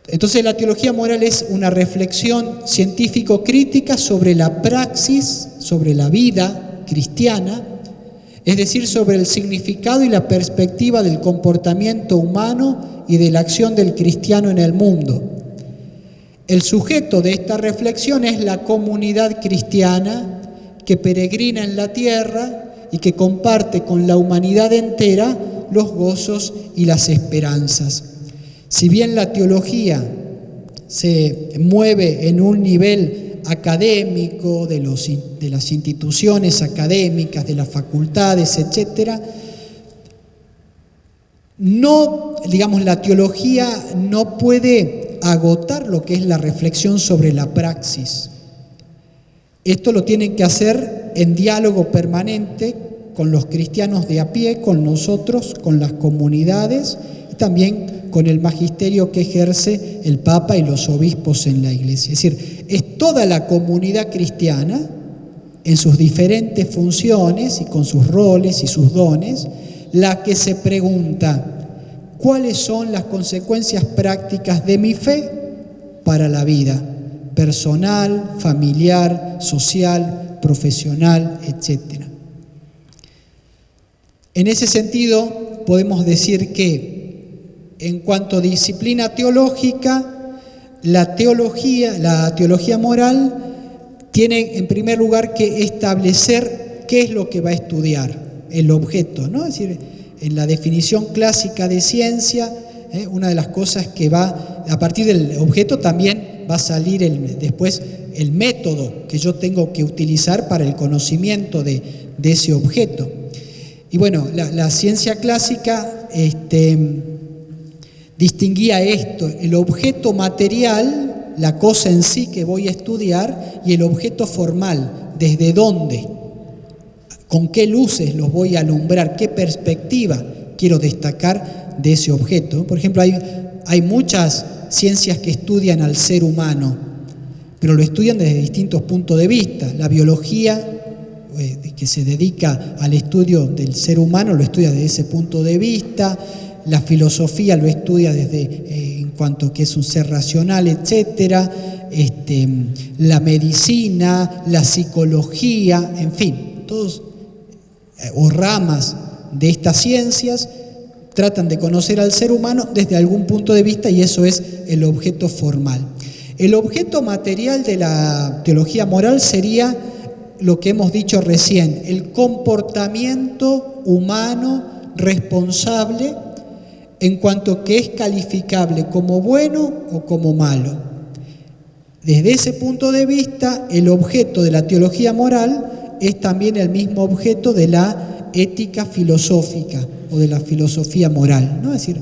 Entonces la teología moral es una reflexión científico-crítica sobre la praxis, sobre la vida cristiana, es decir, sobre el significado y la perspectiva del comportamiento humano y de la acción del cristiano en el mundo. El sujeto de esta reflexión es la comunidad cristiana que peregrina en la tierra y que comparte con la humanidad entera los gozos y las esperanzas. Si bien la teología se mueve en un nivel académico de las instituciones académicas, de las facultades, etcétera, la teología no puede agotar lo que es la reflexión sobre la praxis. Esto lo tienen que hacer en diálogo permanente con los cristianos de a pie, con nosotros, con las comunidades y también con el magisterio que ejerce el Papa y los obispos en la Iglesia. Es decir, es toda la comunidad cristiana en sus diferentes funciones y con sus roles y sus dones la que se pregunta: ¿cuáles son las consecuencias prácticas de mi fe para la vida personal, familiar, social, profesional, etcétera? En ese sentido, podemos decir que, en cuanto a disciplina teológica, la teología moral tiene en primer lugar que establecer qué es lo que va a estudiar, el objeto, ¿no? Es decir, en la definición clásica de ciencia, una de las cosas que va, a partir del objeto también va a salir después el método que yo tengo que utilizar para el conocimiento de ese objeto. Y bueno, la ciencia clásica distinguía esto: el objeto material, la cosa en sí que voy a estudiar, y el objeto formal, desde dónde, con qué luces los voy a alumbrar, qué perspectiva quiero destacar de ese objeto. Por ejemplo, hay muchas ciencias que estudian al ser humano, pero lo estudian desde distintos puntos de vista. La biología, que se dedica al estudio del ser humano, lo estudia desde ese punto de vista. La filosofía lo estudia desde en cuanto que es un ser racional, etcétera. La medicina, la psicología, en fin, todos o ramas de estas ciencias tratan de conocer al ser humano desde algún punto de vista, y eso es el objeto formal. El objeto material de la teología moral sería lo que hemos dicho recién: el comportamiento humano responsable en cuanto que es calificable como bueno o como malo. Desde ese punto de vista, el objeto de la teología moral es también el mismo objeto de la ética filosófica o de la filosofía moral, ¿no? Es decir,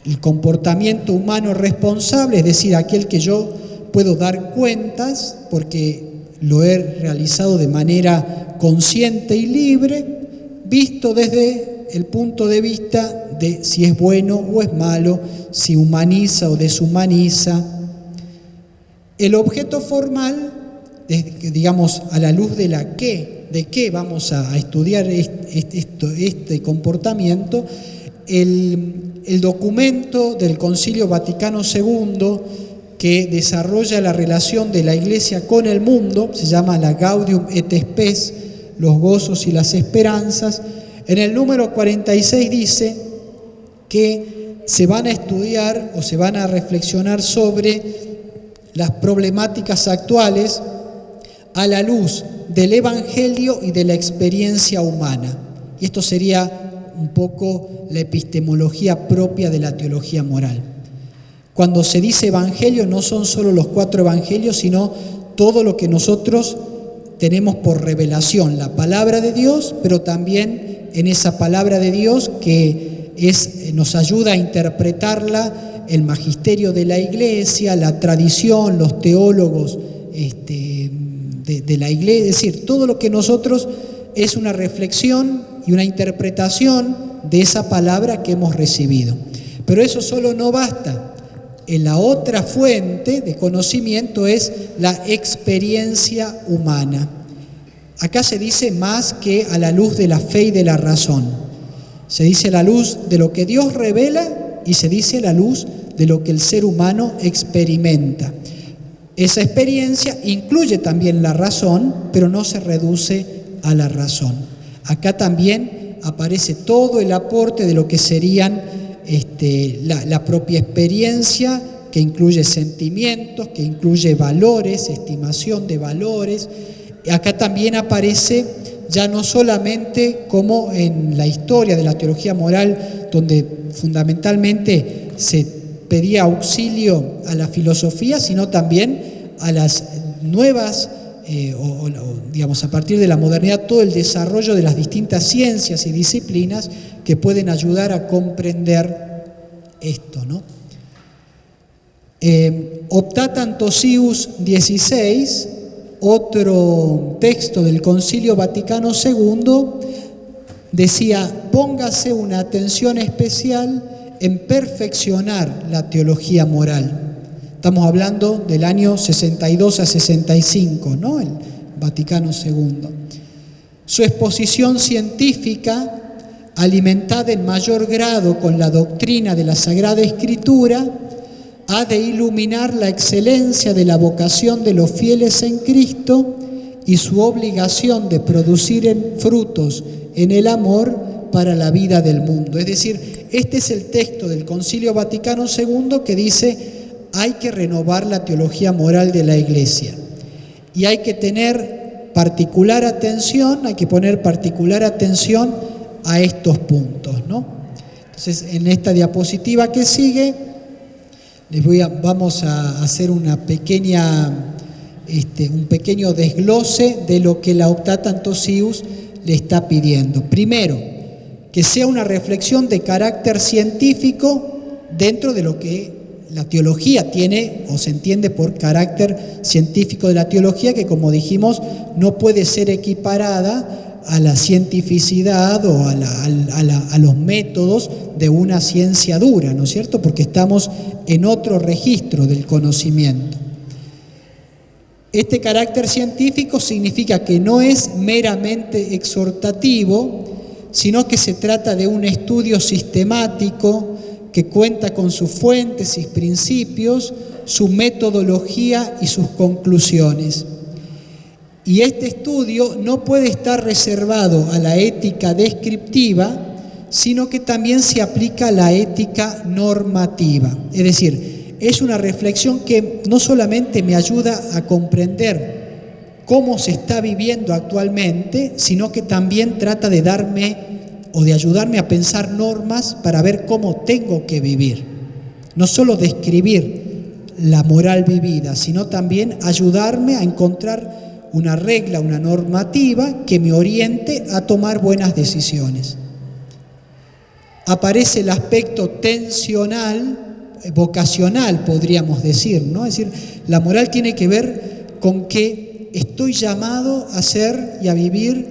el comportamiento humano responsable, es decir, aquel que yo puedo dar cuentas porque lo he realizado de manera consciente y libre, visto desde el punto de vista de si es bueno o es malo, si humaniza o deshumaniza. El objeto formal, digamos, a la luz de qué vamos a estudiar este comportamiento, el documento del Concilio Vaticano II que desarrolla la relación de la Iglesia con el mundo, se llama la Gaudium et Spes, los gozos y las esperanzas. En el número 46 dice que se van a estudiar o se van a reflexionar sobre las problemáticas actuales a la luz del Evangelio y de la experiencia humana. Y esto sería un poco la epistemología propia de la teología moral. Cuando se dice Evangelio, no son solo los 4 Evangelios, sino todo lo que nosotros tenemos por revelación, la palabra de Dios, pero también en esa palabra de Dios que nos ayuda a interpretarla el magisterio de la Iglesia, la tradición, los teólogos de la Iglesia, es decir, todo lo que nosotros es una reflexión y una interpretación de esa palabra que hemos recibido. Pero eso solo no basta. La otra fuente de conocimiento es la experiencia humana. Acá se dice más que a la luz de la fe y de la razón. Se dice a la luz de lo que Dios revela y se dice a la luz de lo que el ser humano experimenta. Esa experiencia incluye también la razón, pero no se reduce a la razón. Acá también aparece todo el aporte de lo que serían la propia experiencia, que incluye sentimientos, que incluye valores, estimación de valores. Acá también aparece ya no solamente como en la historia de la teología moral, donde fundamentalmente se pedía auxilio a la filosofía, sino también a las nuevas, digamos, a partir de la modernidad, todo el desarrollo de las distintas ciencias y disciplinas que pueden ayudar a comprender esto, ¿no? Optatam Tosius XVI, otro texto del Concilio Vaticano II, decía: póngase una atención especial en perfeccionar la teología moral. Estamos hablando del año 62 a 65, ¿no? El Vaticano II. Su exposición científica, alimentada en mayor grado con la doctrina de la Sagrada Escritura, ha de iluminar la excelencia de la vocación de los fieles en Cristo y su obligación de producir frutos en el amor para la vida del mundo. Es decir, este es el texto del Concilio Vaticano II que dice: hay que renovar la teología moral de la Iglesia y hay que tener particular atención, hay que poner particular atención a estos puntos, ¿no? Entonces, en esta diapositiva que sigue, vamos a hacer un pequeño desglose de lo que la Optatam Tosius le está pidiendo. Primero, que sea una reflexión de carácter científico dentro de lo que la teología tiene o se entiende por carácter científico de la teología, que, como dijimos, no puede ser equiparada a la cientificidad o a los métodos de una ciencia dura, ¿no es cierto? Porque estamos en otro registro del conocimiento. Este carácter científico significa que no es meramente exhortativo, sino que se trata de un estudio sistemático que cuenta con sus fuentes y principios, su metodología y sus conclusiones. Y este estudio no puede estar reservado a la ética descriptiva, sino que también se aplica a la ética normativa. Es decir, es una reflexión que no solamente me ayuda a comprender cómo se está viviendo actualmente, sino que también trata de darme o de ayudarme a pensar normas para ver cómo tengo que vivir. No solo describir la moral vivida, sino también ayudarme a encontrar una regla, una normativa que me oriente a tomar buenas decisiones. Aparece el aspecto tensional, vocacional, podríamos decir, ¿no? Es decir, la moral tiene que ver con que estoy llamado a ser y a vivir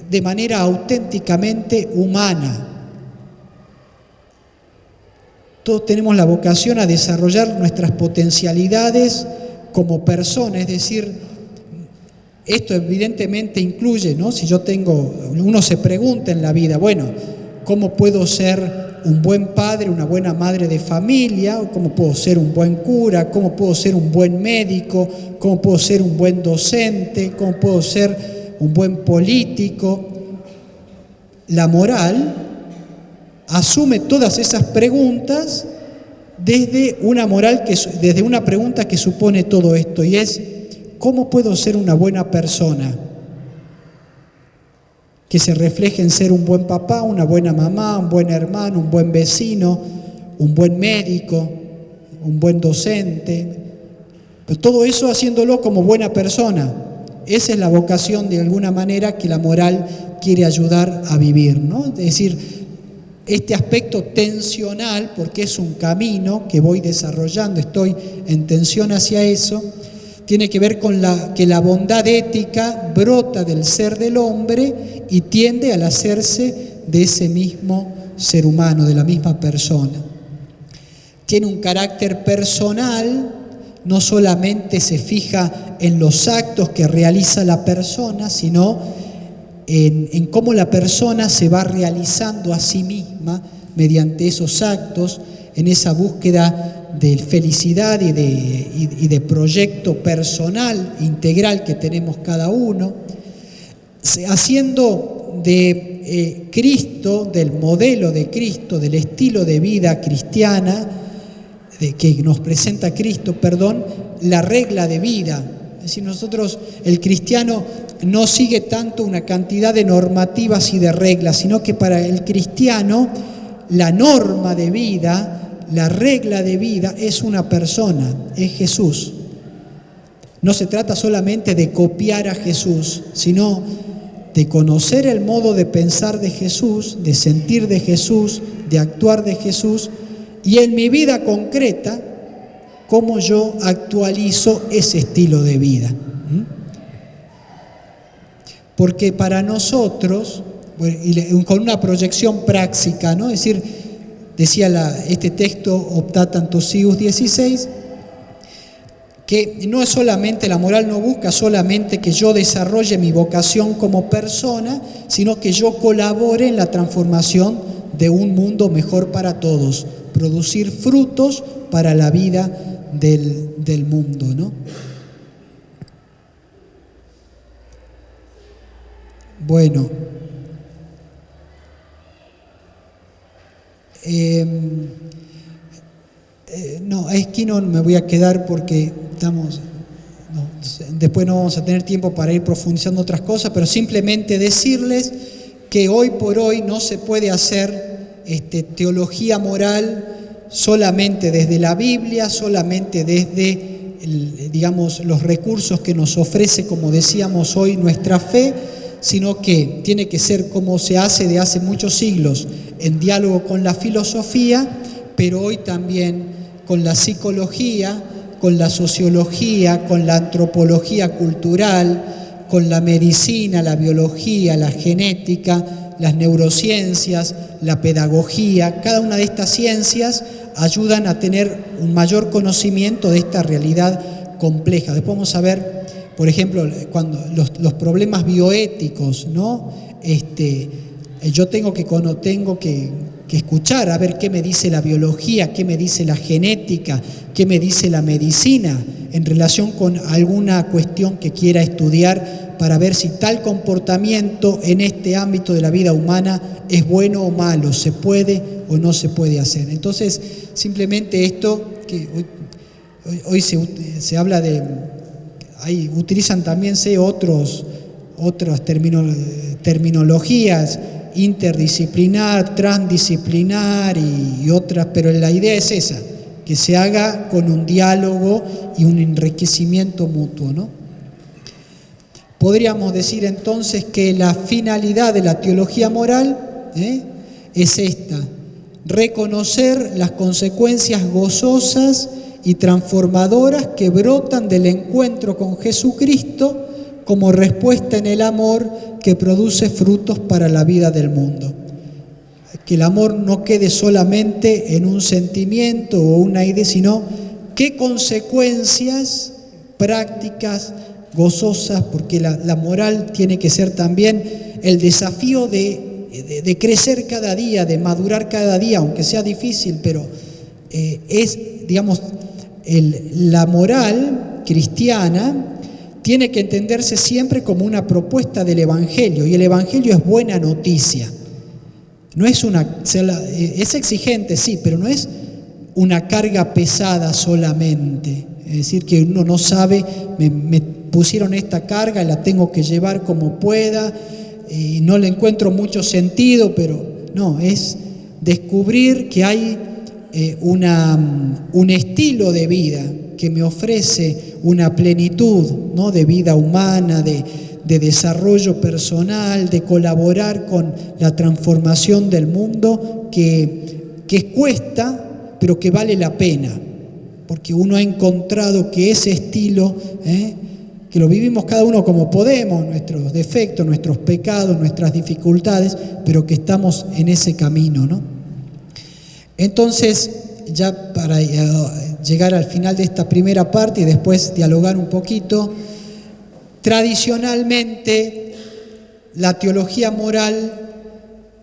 de manera auténticamente humana. Todos tenemos la vocación a desarrollar nuestras potencialidades como personas, es decir, esto evidentemente incluye, ¿no? Si uno se pregunta en la vida, bueno, ¿cómo puedo ser un buen padre, una buena madre de familia? ¿Cómo puedo ser un buen cura? ¿Cómo puedo ser un buen médico? ¿Cómo puedo ser un buen docente? ¿Cómo puedo ser un buen político? La moral asume todas esas preguntas desde una pregunta que supone todo esto, y es: ¿cómo puedo ser una buena persona? Que se refleje en ser un buen papá, una buena mamá, un buen hermano, un buen vecino, un buen médico, un buen docente. Pero todo eso haciéndolo como buena persona. Esa es la vocación, de alguna manera, que la moral quiere ayudar a vivir, ¿no? Es decir, este aspecto tensional, porque es un camino que voy desarrollando, estoy en tensión hacia eso, tiene que ver con que la bondad ética brota del ser del hombre y tiende al hacerse de ese mismo ser humano, de la misma persona. Tiene un carácter personal, no solamente se fija en los actos que realiza la persona, sino en cómo la persona se va realizando a sí misma mediante esos actos, en esa búsqueda de felicidad y de proyecto personal, integral que tenemos cada uno, haciendo de Cristo, del modelo de Cristo, del estilo de vida cristiana, que nos presenta Cristo, la regla de vida. Es decir, el cristiano no sigue tanto una cantidad de normativas y de reglas, sino que para el cristiano la norma de vida, la regla de vida es una persona, es Jesús. No se trata solamente de copiar a Jesús, sino de conocer el modo de pensar de Jesús, de sentir de Jesús, de actuar de Jesús, y en mi vida concreta, cómo yo actualizo ese estilo de vida. Porque para nosotros, con una proyección práctica, ¿no? Es decir, decía este texto Optatan Sius 16, que no es solamente, la moral no busca solamente que yo desarrolle mi vocación como persona, sino que yo colabore en la transformación de un mundo mejor para todos, producir frutos para la vida del mundo, ¿no? Bueno, aquí no me voy a quedar porque después no vamos a tener tiempo para ir profundizando otras cosas, pero simplemente decirles que hoy por hoy no se puede hacer teología moral solamente desde la Biblia, solamente desde los recursos que nos ofrece, como decíamos hoy, nuestra fe, sino que tiene que ser como se hace de hace muchos siglos, en diálogo con la filosofía, pero hoy también con la psicología, con la sociología, con la antropología cultural, con la medicina, la biología, la genética, las neurociencias, la pedagogía. Cada una de estas ciencias ayudan a tener un mayor conocimiento de esta realidad compleja. Después vamos a ver, por ejemplo, cuando los problemas bioéticos, ¿no? Yo tengo que escuchar a ver qué me dice la biología, qué me dice la genética, qué me dice la medicina en relación con alguna cuestión que quiera estudiar para ver si tal comportamiento en este ámbito de la vida humana es bueno o malo, se puede o no se puede hacer. Entonces, simplemente esto, que hoy se habla de... Ahí utilizan también otras terminologías, interdisciplinar, transdisciplinar y otras, pero la idea es esa, que se haga con un diálogo y un enriquecimiento mutuo, ¿no? Podríamos decir entonces que la finalidad de la teología moral es esta: reconocer las consecuencias gozosas y transformadoras que brotan del encuentro con Jesucristo como respuesta en el amor que produce frutos para la vida del mundo. Que el amor no quede solamente en un sentimiento o una idea, sino qué consecuencias prácticas, gozosas, porque la moral tiene que ser también el desafío de crecer cada día, de madurar cada día, aunque sea difícil, pero es, digamos, la moral cristiana tiene que entenderse siempre como una propuesta del Evangelio, y el Evangelio es buena noticia. No es es exigente, sí, pero no es una carga pesada solamente. Es decir, que uno no sabe, me pusieron esta carga y la tengo que llevar como pueda, y no le encuentro mucho sentido, pero no, es descubrir que hay un estilo de vida que me ofrece una plenitud, ¿no?, de vida humana, de desarrollo personal, de colaborar con la transformación del mundo, que cuesta, pero que vale la pena, porque uno ha encontrado que ese estilo, que lo vivimos cada uno como podemos, nuestros defectos, nuestros pecados, nuestras dificultades, pero que estamos en ese camino, ¿no? Entonces, ya para llegar al final de esta primera parte y después dialogar un poquito, tradicionalmente la teología moral,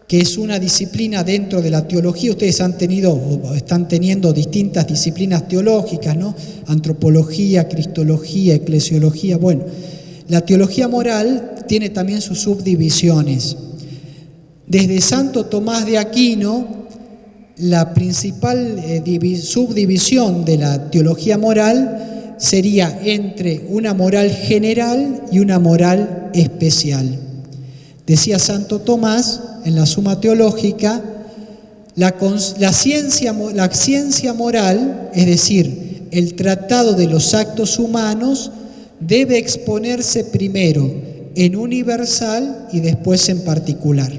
que es una disciplina dentro de la teología, ustedes han tenido o están teniendo distintas disciplinas teológicas, ¿no? Antropología, cristología, eclesiología. Bueno, la teología moral tiene también sus subdivisiones. Desde Santo Tomás de Aquino, la principal subdivisión de la teología moral sería entre una moral general y una moral especial. Decía Santo Tomás en la Suma Teológica, la ciencia moral, es decir, el tratado de los actos humanos, debe exponerse primero en universal y después en particular.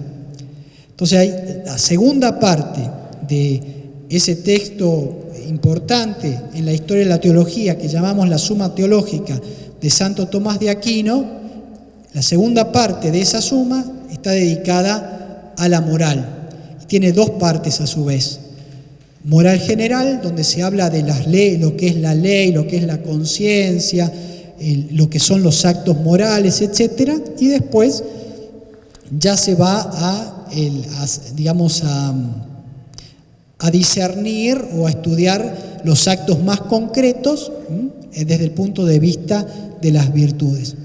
Entonces hay la segunda parte de ese texto importante en la historia de la teología que llamamos la Suma Teológica de Santo Tomás de Aquino. La segunda parte de esa suma está dedicada a la moral y tiene dos partes a su vez. Moral general, donde se habla de las leyes, lo que es la ley, lo que es la conciencia, lo que son los actos morales, etc. Y después ya se va a discernir o a estudiar los actos más concretos desde el punto de vista de las virtudes.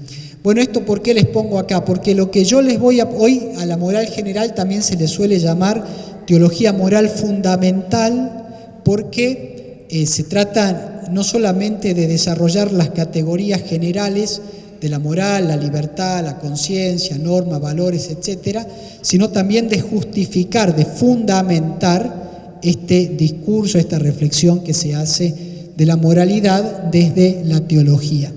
Bueno, ¿esto por qué les pongo acá? Porque lo que yo les voy hoy a la moral general también se le suele llamar teología moral fundamental, porque se trata no solamente de desarrollar las categorías generales de la moral, la libertad, la conciencia, normas, valores, etcétera, sino también de justificar, de fundamentar este discurso, esta reflexión que se hace de la moralidad desde la teología.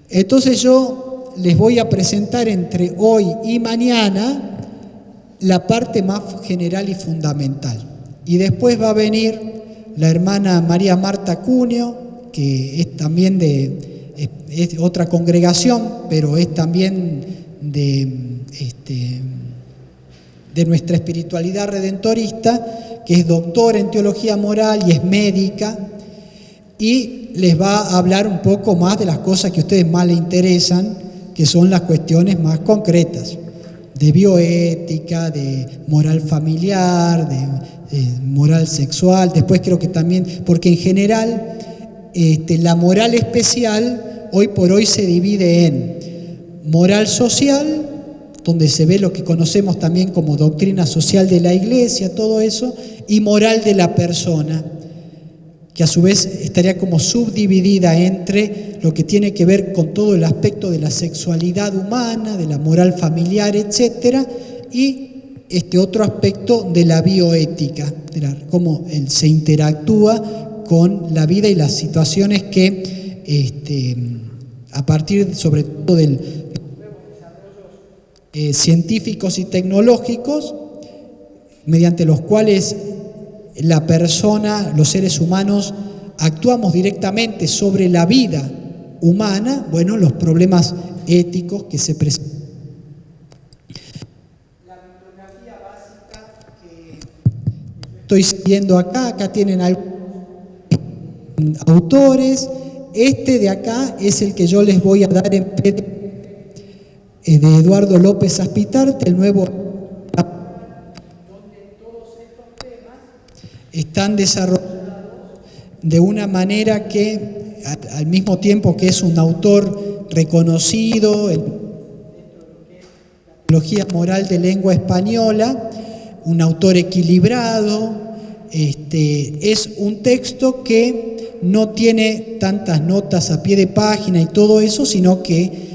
Entonces yo les voy a presentar entre hoy y mañana la parte más general y fundamental. Y después va a venir la hermana María Marta Cuneo, que es también es otra congregación, pero es también de nuestra espiritualidad redentorista, que es doctora en teología moral y es médica, y les va a hablar un poco más de las cosas que a ustedes más les interesan, que son las cuestiones más concretas, de bioética, de moral familiar, de moral sexual. Después creo que también, porque en general la moral especial hoy por hoy se divide en moral social, donde se ve lo que conocemos también como doctrina social de la Iglesia, todo eso, y moral de la persona, que a su vez estaría como subdividida entre lo que tiene que ver con todo el aspecto de la sexualidad humana, de la moral familiar, etcétera, y este otro aspecto de la bioética, cómo se interactúa con la vida y las situaciones que a partir sobre todo de los desarrollos científicos y tecnológicos, mediante los cuales la persona, los seres humanos, actuamos directamente sobre la vida humana, bueno, los problemas éticos que se presentan. La bibliografía básica que estoy siguiendo acá tienen algunos autores. Este de acá es el que yo les voy a dar en PDF, de Eduardo López Aspitarte, el nuevo, donde todos estos temas están desarrollados de una manera que, al mismo tiempo que es un autor reconocido dentro de lo que es la teología moral de lengua española, un autor equilibrado, es un texto que no tiene tantas notas a pie de página y todo eso, sino que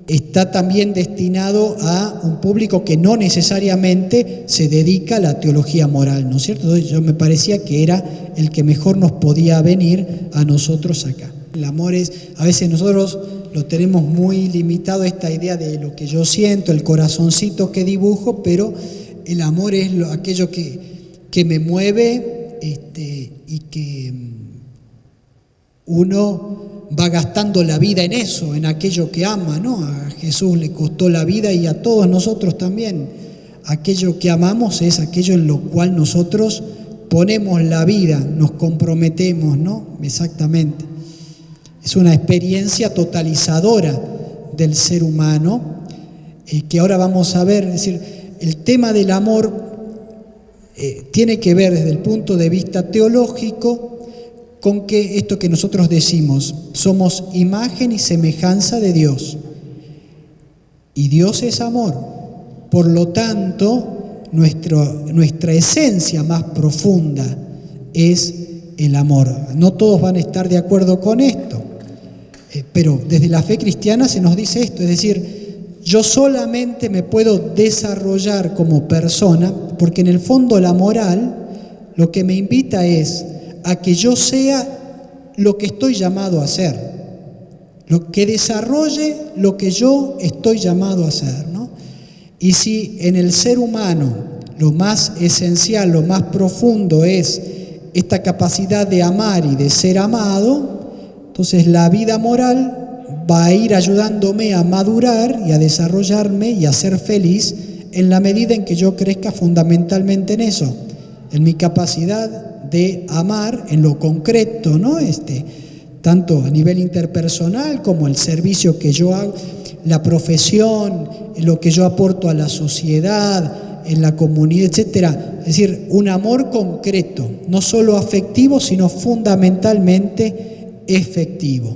está también destinado a un público que no necesariamente se dedica a la teología moral, ¿no es cierto? Entonces yo me parecía que era el que mejor nos podía venir a nosotros acá. El amor es, a veces nosotros lo tenemos muy limitado, esta idea de lo que yo siento, el corazoncito que dibujo, pero el amor es aquello que me mueve y que uno va gastando la vida en eso, en aquello que ama, ¿no? A Jesús le costó la vida y a todos nosotros también. Aquello que amamos es aquello en lo cual nosotros ponemos la vida, nos comprometemos, ¿no? Exactamente. Es una experiencia totalizadora del ser humano que ahora vamos a ver. Es decir, el tema del amor tiene que ver desde el punto de vista teológico con que esto que nosotros decimos, somos imagen y semejanza de Dios. Y Dios es amor. Por lo tanto, nuestra esencia más profunda es el amor. No todos van a estar de acuerdo con esto, pero desde la fe cristiana se nos dice esto, es decir, yo solamente me puedo desarrollar como persona, porque en el fondo la moral lo que me invita es a que yo sea lo que estoy llamado a ser, lo que desarrolle lo que yo estoy llamado a ser, ¿no? Y si en el ser humano lo más esencial, lo más profundo es esta capacidad de amar y de ser amado, entonces la vida moral va a ir ayudándome a madurar y a desarrollarme y a ser feliz en la medida en que yo crezca fundamentalmente en eso, en mi capacidad de amar en lo concreto, ¿no? Tanto a nivel interpersonal como el servicio que yo hago, la profesión, lo que yo aporto a la sociedad, en la comunidad, etcétera. Es decir, un amor concreto, no solo afectivo, sino fundamentalmente efectivo.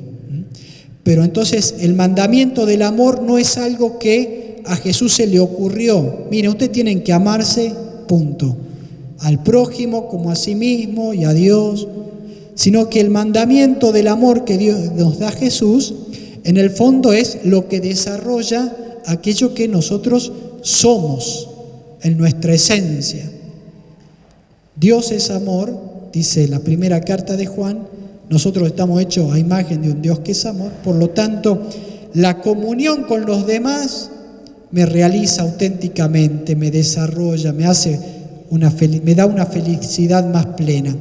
Pero entonces el mandamiento del amor no es algo que a Jesús se le ocurrió. Mire, ustedes tienen que amarse, punto. Al prójimo como a sí mismo y a Dios, sino que el mandamiento del amor que Dios nos da a Jesús, en el fondo es lo que desarrolla aquello que nosotros somos en nuestra esencia. Dios es amor, dice la primera carta de Juan, nosotros estamos hechos a imagen de un Dios que es amor, por lo tanto, la comunión con los demás me realiza auténticamente, me desarrolla, me da una felicidad más plena.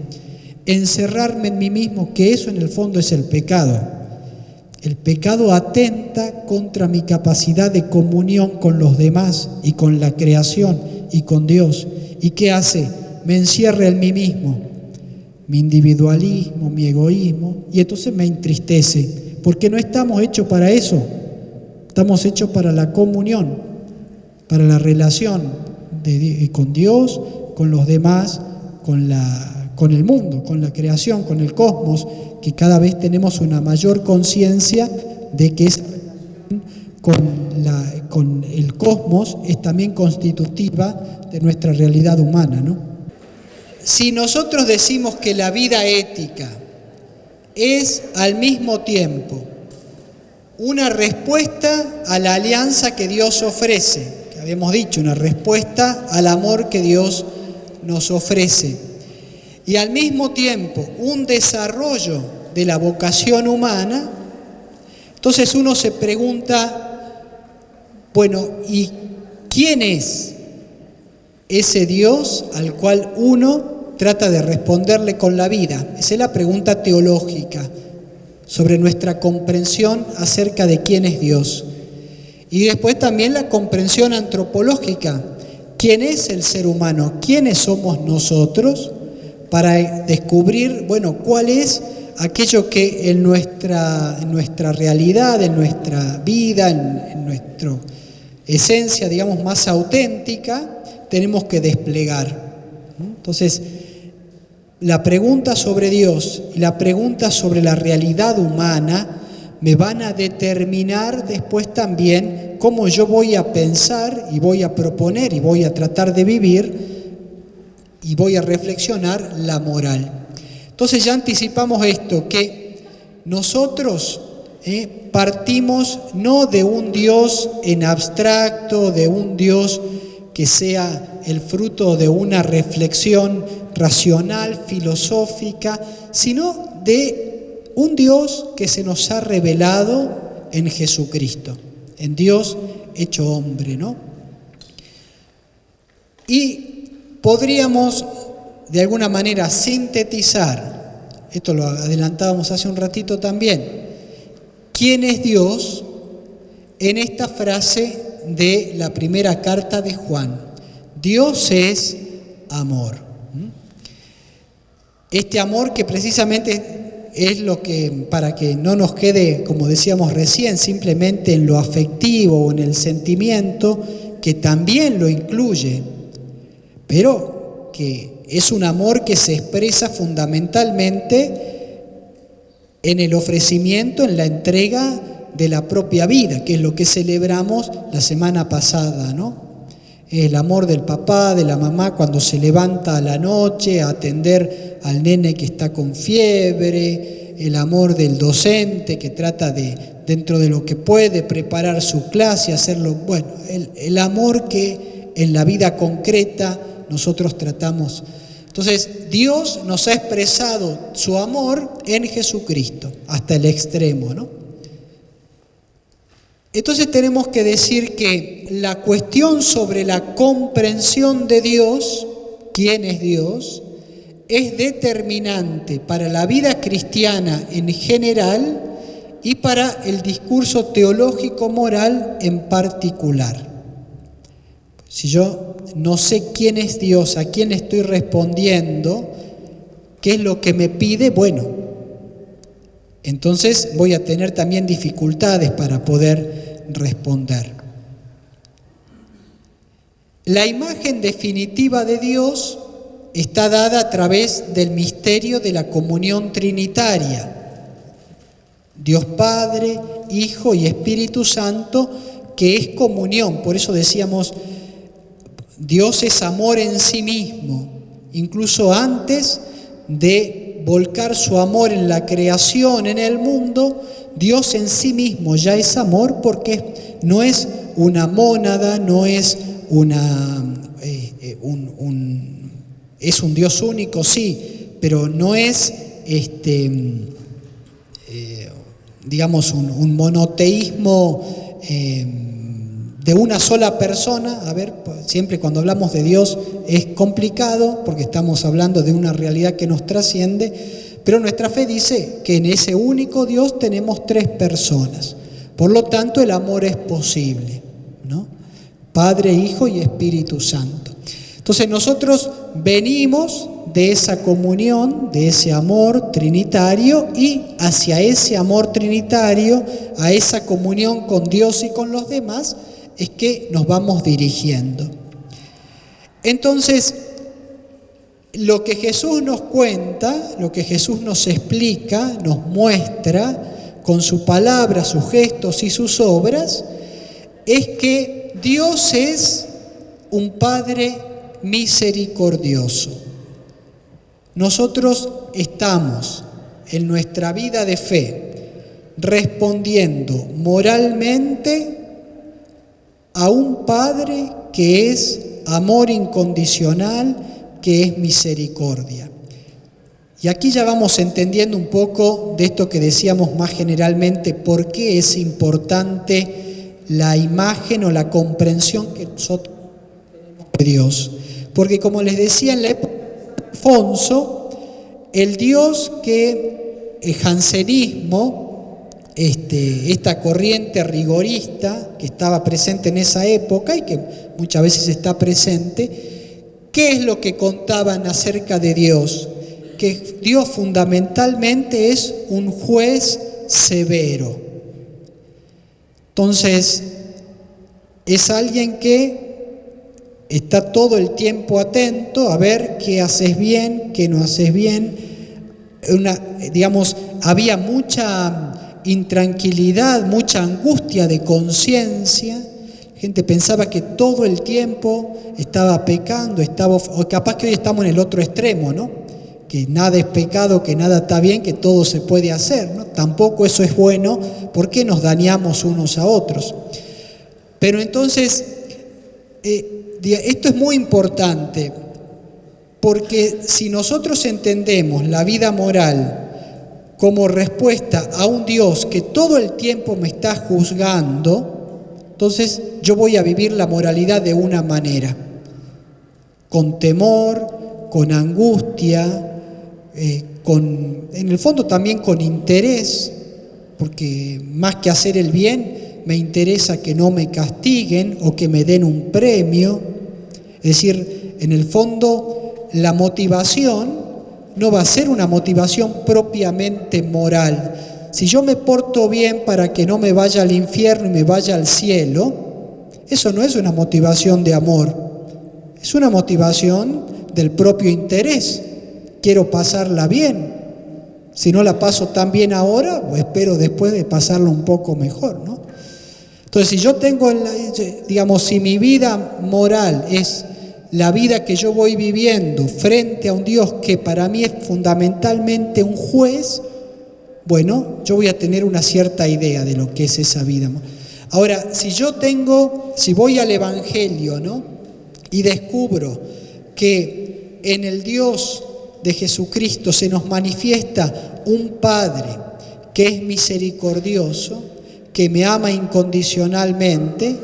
Encerrarme en mí mismo, que eso en el fondo es el pecado. El pecado atenta contra mi capacidad de comunión con los demás y con la creación y con Dios. ¿Y qué hace? Me encierra en mí mismo, mi individualismo, mi egoísmo, y entonces me entristece, porque no estamos hechos para eso. Estamos hechos para la comunión, para la relación con Dios, con los demás, con el mundo, con la creación, con el cosmos, que cada vez tenemos una mayor conciencia de que esa relación con el cosmos es también constitutiva de nuestra realidad humana, ¿no? Si nosotros decimos que la vida ética es al mismo tiempo una respuesta a la alianza que Dios ofrece, que habíamos dicho, una respuesta al amor que Dios nos ofrece, y al mismo tiempo un desarrollo de la vocación humana, entonces uno se pregunta, bueno, ¿y quién es ese Dios al cual uno trata de responderle con la vida. Esa es la pregunta teológica sobre nuestra comprensión acerca de quién es Dios. Y después también la comprensión antropológica. ¿Quién es el ser humano? ¿Quiénes somos nosotros? Para descubrir, cuál es aquello que en nuestra realidad, en nuestra vida, en nuestra esencia, digamos, más auténtica, tenemos que desplegar. Entonces, la pregunta sobre Dios y la pregunta sobre la realidad humana me van a determinar después también cómo yo voy a pensar y voy a proponer y voy a tratar de vivir y voy a reflexionar la moral. Entonces ya anticipamos esto, que nosotros partimos no de un Dios en abstracto, de un Dios que sea el fruto de una reflexión racional, filosófica, sino de un Dios que se nos ha revelado en Jesucristo, en Dios hecho hombre, ¿no? Y podríamos de alguna manera sintetizar, esto lo adelantábamos hace un ratito también, ¿quién es Dios? En esta frase de la primera carta de Juan: Dios es amor. Este amor que precisamente es lo que, para que no nos quede, como decíamos recién, simplemente en lo afectivo o en el sentimiento, que también lo incluye, pero que es un amor que se expresa fundamentalmente en el ofrecimiento, en la entrega de la propia vida, que es lo que celebramos la semana pasada, ¿no? El amor del papá, de la mamá cuando se levanta a la noche a atender al nene que está con fiebre, el amor del docente que trata de, dentro de lo que puede, preparar su clase, hacerlo, el amor que en la vida concreta nosotros tratamos. Entonces, Dios nos ha expresado su amor en Jesucristo, hasta el extremo, ¿no? Entonces tenemos que decir que la cuestión sobre la comprensión de Dios, quién es Dios, es determinante para la vida cristiana en general y para el discurso teológico moral en particular. Si yo no sé quién es Dios, a quién estoy respondiendo, qué es lo que me pide, entonces voy a tener también dificultades para poder responder. La imagen definitiva de Dios está dada a través del misterio de la comunión trinitaria. Dios Padre, Hijo y Espíritu Santo, que es comunión. Por eso decíamos, Dios es amor en sí mismo. Incluso antes de volcar su amor en la creación, en el mundo, Dios en sí mismo ya es amor, porque no es una mónada, no es es un Dios único, sí, pero no es digamos un monoteísmo de una sola persona. Siempre cuando hablamos de Dios es complicado porque estamos hablando de una realidad que nos trasciende, pero nuestra fe dice que en ese único Dios tenemos tres personas. Por lo tanto, el amor es posible, ¿no? Padre, Hijo y Espíritu Santo. Entonces nosotros venimos de esa comunión, de ese amor trinitario, y hacia ese amor trinitario, a esa comunión con Dios y con los demás, es que nos vamos dirigiendo. Entonces, lo que Jesús nos cuenta, lo que Jesús nos explica, nos muestra con su palabra, sus gestos y sus obras, es que Dios es un Padre misericordioso. Nosotros estamos en nuestra vida de fe respondiendo moralmente a un Padre que es amor incondicional, que es misericordia. Y aquí ya vamos entendiendo un poco de esto que decíamos más generalmente, por qué es importante la imagen o la comprensión que nosotros tenemos de Dios. Porque como les decía, en la época Alfonso, el Dios que el jansenismo, esta corriente rigorista que estaba presente en esa época y que muchas veces está presente, ¿qué es lo que contaban acerca de Dios? Que Dios fundamentalmente es un juez severo. Entonces, es alguien que está todo el tiempo atento a ver qué haces bien, qué no haces bien. Había mucha intranquilidad, mucha angustia de conciencia. La gente pensaba que todo el tiempo estaba pecando, o capaz que hoy estamos en el otro extremo, ¿no? Que nada es pecado, que nada está bien, que todo se puede hacer, ¿no? Tampoco eso es bueno, porque nos dañamos unos a otros. Pero entonces, esto es muy importante, porque si nosotros entendemos la vida moral como respuesta a un Dios que todo el tiempo me está juzgando, entonces yo voy a vivir la moralidad de una manera, con temor, con angustia, en el fondo también con interés, porque más que hacer el bien, me interesa que no me castiguen o que me den un premio. Es decir, en el fondo la motivación no va a ser una motivación propiamente moral. Si yo me porto bien para que no me vaya al infierno y me vaya al cielo, eso no es una motivación de amor, es una motivación del propio interés. Quiero pasarla bien. Si no la paso tan bien ahora, pues espero después de pasarla un poco mejor, ¿no? Entonces, si yo tengo, si mi vida moral es la vida que yo voy viviendo frente a un Dios que para mí es fundamentalmente un juez, bueno, yo voy a tener una cierta idea de lo que es esa vida. Ahora, si voy al Evangelio, ¿no? Y descubro que en el Dios de Jesucristo se nos manifiesta un Padre que es misericordioso, que me ama incondicionalmente,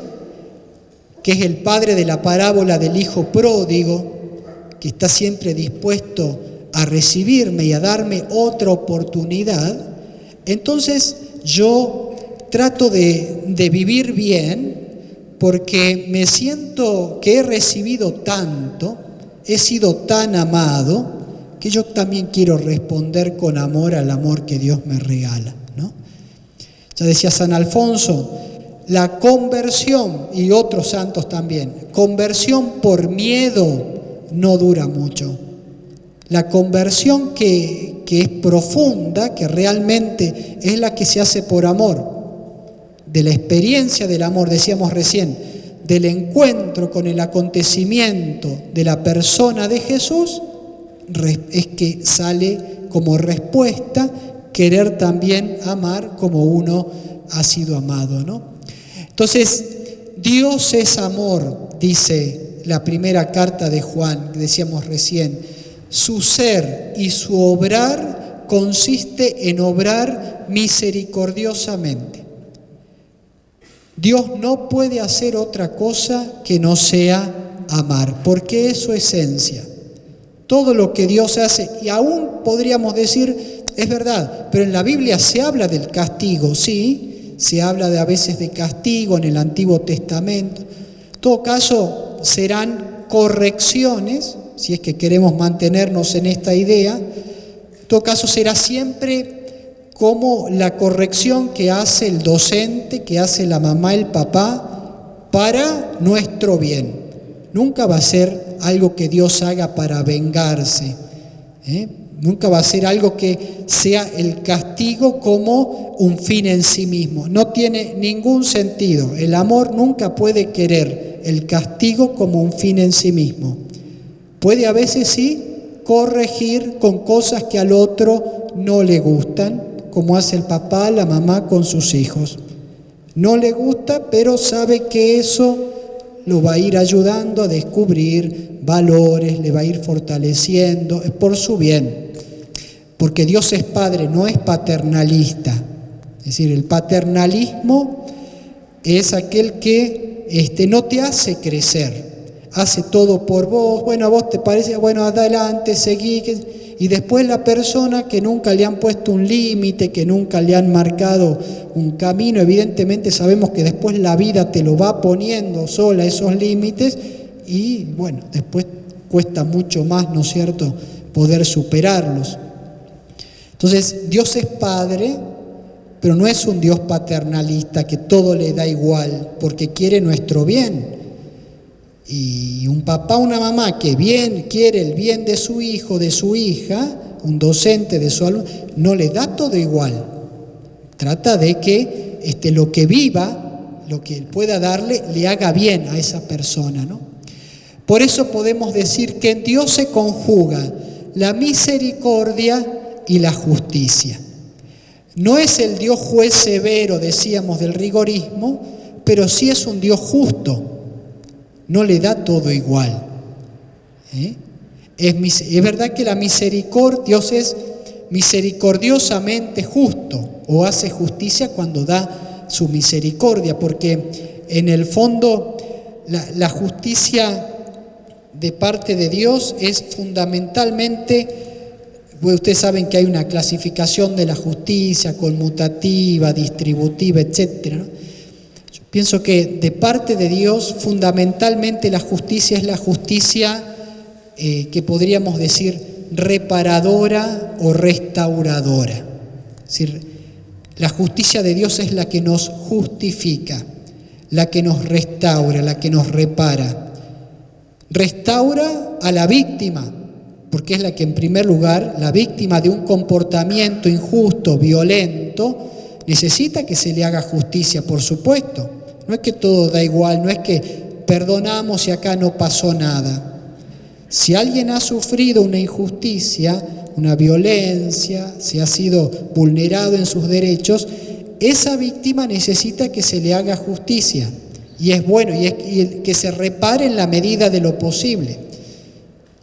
que es el Padre de la parábola del Hijo pródigo, que está siempre dispuesto a recibirme y a darme otra oportunidad, entonces yo trato de vivir bien porque me siento que he recibido tanto, he sido tan amado, que yo también quiero responder con amor al amor que Dios me regala, ¿no? Ya decía San Alfonso, la conversión, y otros santos también, conversión por miedo no dura mucho. La conversión que es profunda, que realmente es la que se hace por amor, de la experiencia del amor, decíamos recién, del encuentro con el acontecimiento de la persona de Jesús, es que sale como respuesta querer también amar como uno ha sido amado, ¿no? Entonces, Dios es amor, dice la primera carta de Juan, que decíamos recién. Su ser y su obrar consiste en obrar misericordiosamente. Dios no puede hacer otra cosa que no sea amar, porque es su esencia. Todo lo que Dios hace, y aún podríamos decir, es verdad, pero en la Biblia se habla del castigo, sí, se habla a veces de castigo en el Antiguo Testamento. En todo caso, serán correcciones, si es que queremos mantenernos en esta idea. En todo caso, será siempre como la corrección que hace el docente, que hace la mamá, el papá, para nuestro bien. Nunca va a ser algo que Dios haga para vengarse, Nunca va a ser algo que sea el castigo como un fin en sí mismo. No tiene ningún sentido. El amor nunca puede querer el castigo como un fin en sí mismo. Puede a veces sí corregir con cosas que al otro no le gustan, como hace el papá, la mamá con sus hijos. No le gusta, pero sabe que eso lo va a ir ayudando a descubrir valores, le va a ir fortaleciendo, es por su bien. Porque Dios es Padre, no es paternalista. Es decir, el paternalismo es aquel que no te hace crecer. hace todo por vos, bueno, a vos te parece, bueno, adelante, seguí, y después la persona que nunca le han puesto un límite, que nunca le han marcado un camino, evidentemente sabemos que después la vida te lo va poniendo sola esos límites y bueno, después cuesta mucho más, ¿no es cierto?, poder superarlos. Entonces, Dios es Padre, pero no es un Dios paternalista que todo le da igual, porque quiere nuestro bien. Y un papá, una mamá que bien quiere el bien de su hijo, de su hija, un docente de su alumno, no le da todo igual. Trata de que lo que viva, lo que pueda darle, le haga bien a esa persona, ¿no? Por eso podemos decir que en Dios se conjuga la misericordia y la justicia. No es el Dios juez severo, decíamos, del rigorismo, pero sí es un Dios justo. No le da todo igual. Es verdad que Dios es misericordiosamente justo, o hace justicia cuando da su misericordia, porque en el fondo la justicia de parte de Dios es fundamentalmente, ustedes saben que hay una clasificación de la justicia conmutativa, distributiva, etc., ¿no? Pienso que de parte de Dios, fundamentalmente la justicia es la justicia que podríamos decir reparadora o restauradora. Es decir, la justicia de Dios es la que nos justifica, la que nos restaura, la que nos repara. Restaura a la víctima, porque es la que en primer lugar, la víctima de un comportamiento injusto, violento, necesita que se le haga justicia, por supuesto. No es que todo da igual, no es que perdonamos y acá no pasó nada. Si alguien ha sufrido una injusticia, una violencia, si ha sido vulnerado en sus derechos, esa víctima necesita que se le haga justicia. Y es bueno, y que se repare en la medida de lo posible.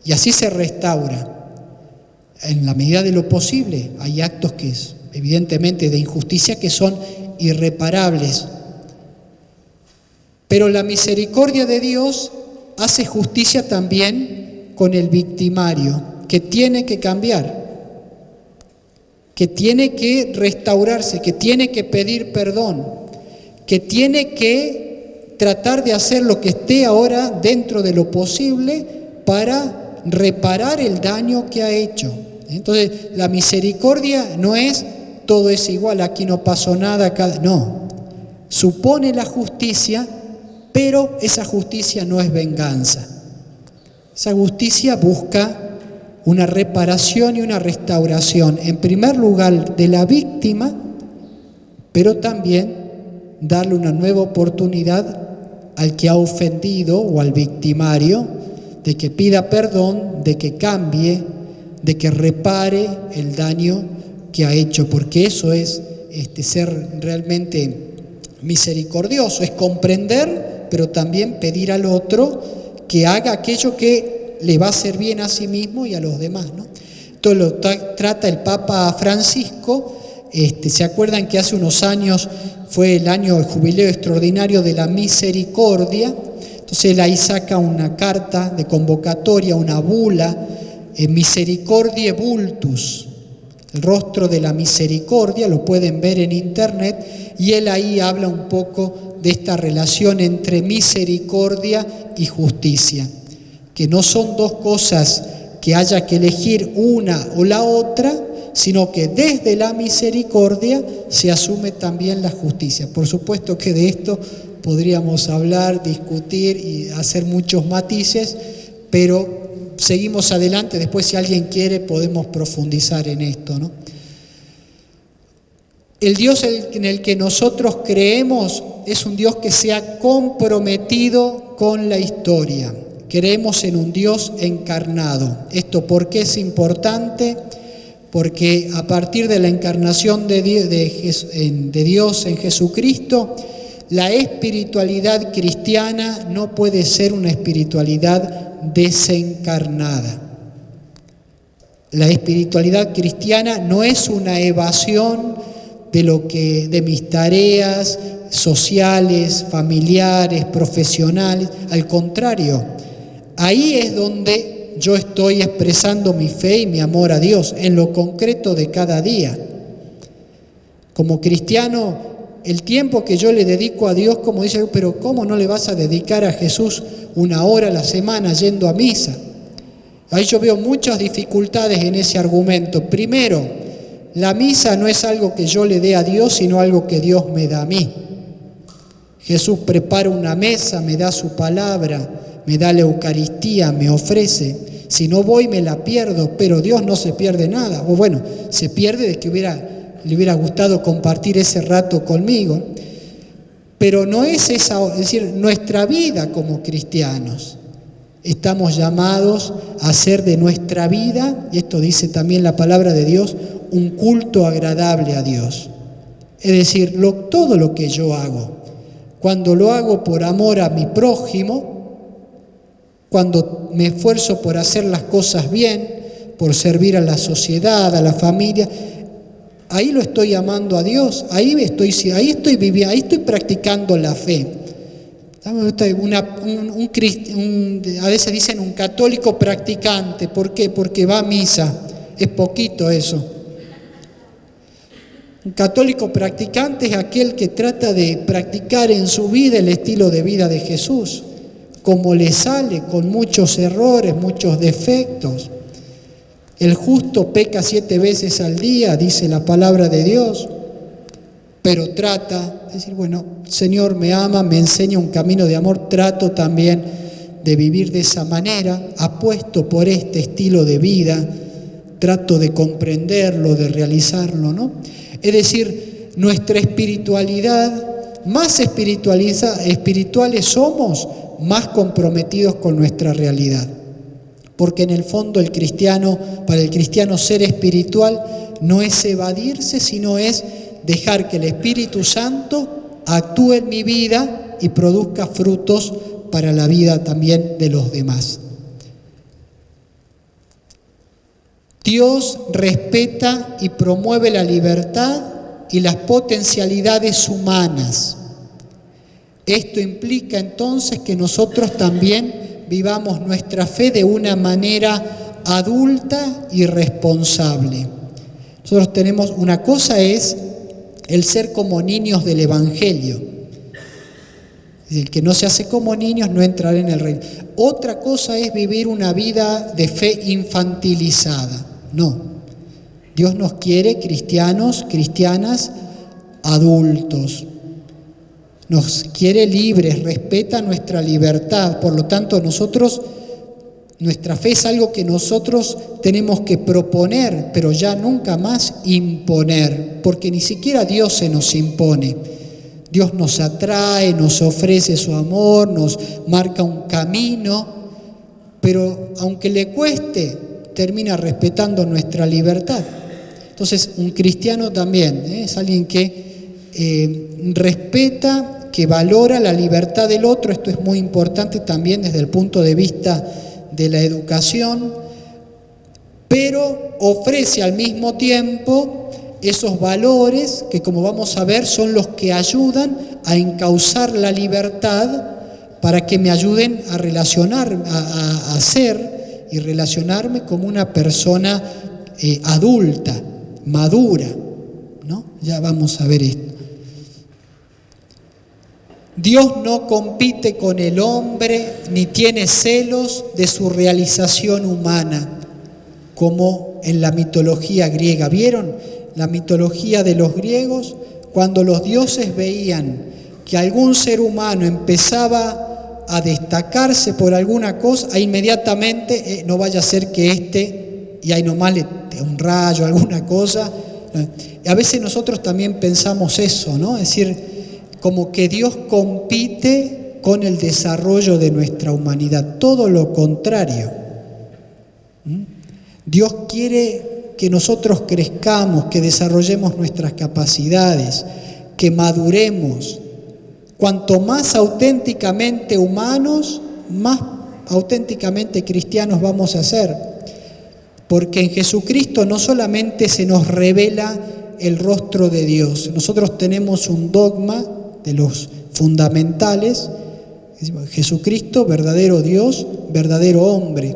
Y así se restaura. En la medida de lo posible hay actos que evidentemente de injusticia que son irreparables. Pero la misericordia de Dios hace justicia también con el victimario, que tiene que cambiar, que tiene que restaurarse, que tiene que pedir perdón, que tiene que tratar de hacer lo que esté ahora dentro de lo posible para reparar el daño que ha hecho. Entonces, la misericordia no es todo es igual, aquí no pasó nada, no. Supone la justicia, pero esa justicia no es venganza. Esa justicia busca una reparación y una restauración, en primer lugar de la víctima, pero también darle una nueva oportunidad al que ha ofendido o al victimario, de que pida perdón, de que cambie, de que repare el daño que ha hecho, porque eso es ser realmente misericordioso, es comprender, pero también pedir al otro que haga aquello que le va a hacer bien a sí mismo y a los demás, ¿no? Esto lo trata el Papa Francisco. ¿Se acuerdan que hace unos años fue el año del jubileo extraordinario de la misericordia? Entonces él ahí saca una carta de convocatoria, una bula, Misericordiae Vultus, el rostro de la misericordia, lo pueden ver en internet, y él ahí habla un poco de esta relación entre misericordia y justicia, que no son dos cosas que haya que elegir una o la otra, sino que desde la misericordia se asume también la justicia. Por supuesto que de esto podríamos hablar, discutir y hacer muchos matices, pero seguimos adelante, después si alguien quiere podemos profundizar en esto, ¿no? El Dios en el que nosotros creemos es un Dios que se ha comprometido con la historia. Creemos en un Dios encarnado. ¿Esto por qué es importante? Porque a partir de la encarnación de Dios en Jesucristo, la espiritualidad cristiana no puede ser una espiritualidad desencarnada. La espiritualidad cristiana no es una evasión de mis tareas sociales, familiares, profesionales. Al contrario, Ahí es donde yo estoy expresando mi fe y mi amor a Dios, en lo concreto de cada día. Como cristiano, el tiempo que yo le dedico a Dios, como dice, pero ¿cómo no le vas a dedicar a Jesús 1 hora a la semana yendo a misa? Ahí yo veo muchas dificultades en ese argumento. Primero, la misa no es algo que yo le dé a Dios, sino algo que Dios me da a mí. Jesús prepara una mesa, me da su palabra, me da la Eucaristía, me ofrece. Si no voy me la pierdo, pero Dios no se pierde nada. O bueno, se pierde de que le hubiera gustado compartir ese rato conmigo. Pero no es esa, es decir, nuestra vida como cristianos. Estamos llamados a hacer de nuestra vida, y esto dice también la palabra de Dios, un culto agradable a Dios. Es decir, todo lo que yo hago, cuando lo hago por amor a mi prójimo, cuando me esfuerzo por hacer las cosas bien, por servir a la sociedad, a la familia, ahí lo estoy amando a Dios, ahí estoy viviendo, ahí estoy practicando la fe. A veces dicen un católico practicante. ¿Por qué? Porque va a misa. Es poquito eso. Un católico practicante es aquel que trata de practicar en su vida el estilo de vida de Jesús, como le sale, con muchos errores, muchos defectos. El justo peca 7 veces al día, dice la palabra de Dios, pero trata de decir, bueno, el Señor me ama, me enseña un camino de amor, trato también de vivir de esa manera, apuesto por este estilo de vida, trato de comprenderlo, de realizarlo, ¿no? Es decir, nuestra espiritualidad, más espirituales somos, más comprometidos con nuestra realidad. Porque en el fondo para el cristiano ser espiritual no es evadirse, sino es dejar que el Espíritu Santo actúe en mi vida y produzca frutos para la vida también de los demás. Dios respeta y promueve la libertad y las potencialidades humanas. Esto implica entonces que nosotros también vivamos nuestra fe de una manera adulta y responsable. Nosotros tenemos, una cosa es el ser como niños del Evangelio. El que no se hace como niños no entrará en el reino. Otra cosa es vivir una vida de fe infantilizada. No. Dios nos quiere cristianos, cristianas, adultos. Nos quiere libres, respeta nuestra libertad. Por lo tanto, nuestra fe es algo que nosotros tenemos que proponer, pero ya nunca más imponer, porque ni siquiera Dios se nos impone. Dios nos atrae, nos ofrece su amor, nos marca un camino, pero aunque le cueste, termina respetando nuestra libertad. Entonces, un cristiano también es alguien que respeta, que valora la libertad del otro. Esto es muy importante también desde el punto de vista de la educación, pero ofrece al mismo tiempo esos valores que, como vamos a ver, son los que ayudan a encauzar la libertad para que me ayuden a relacionar, a ser y relacionarme como una persona adulta, madura, ¿no? Ya vamos a ver esto. Dios no compite con el hombre ni tiene celos de su realización humana, como en la mitología griega. ¿Vieron? La mitología de los griegos, cuando los dioses veían que algún ser humano empezaba a destacarse por alguna cosa, inmediatamente no vaya a ser que y ahí nomás le un rayo, alguna cosa. A veces nosotros también pensamos eso, ¿no? Es decir, como que Dios compite con el desarrollo de nuestra humanidad. Todo lo contrario. Dios quiere que nosotros crezcamos, que desarrollemos nuestras capacidades, que maduremos. Cuanto más auténticamente humanos, más auténticamente cristianos vamos a ser. Porque en Jesucristo no solamente se nos revela el rostro de Dios. Nosotros tenemos un dogma de los fundamentales, Jesucristo, verdadero Dios, verdadero hombre.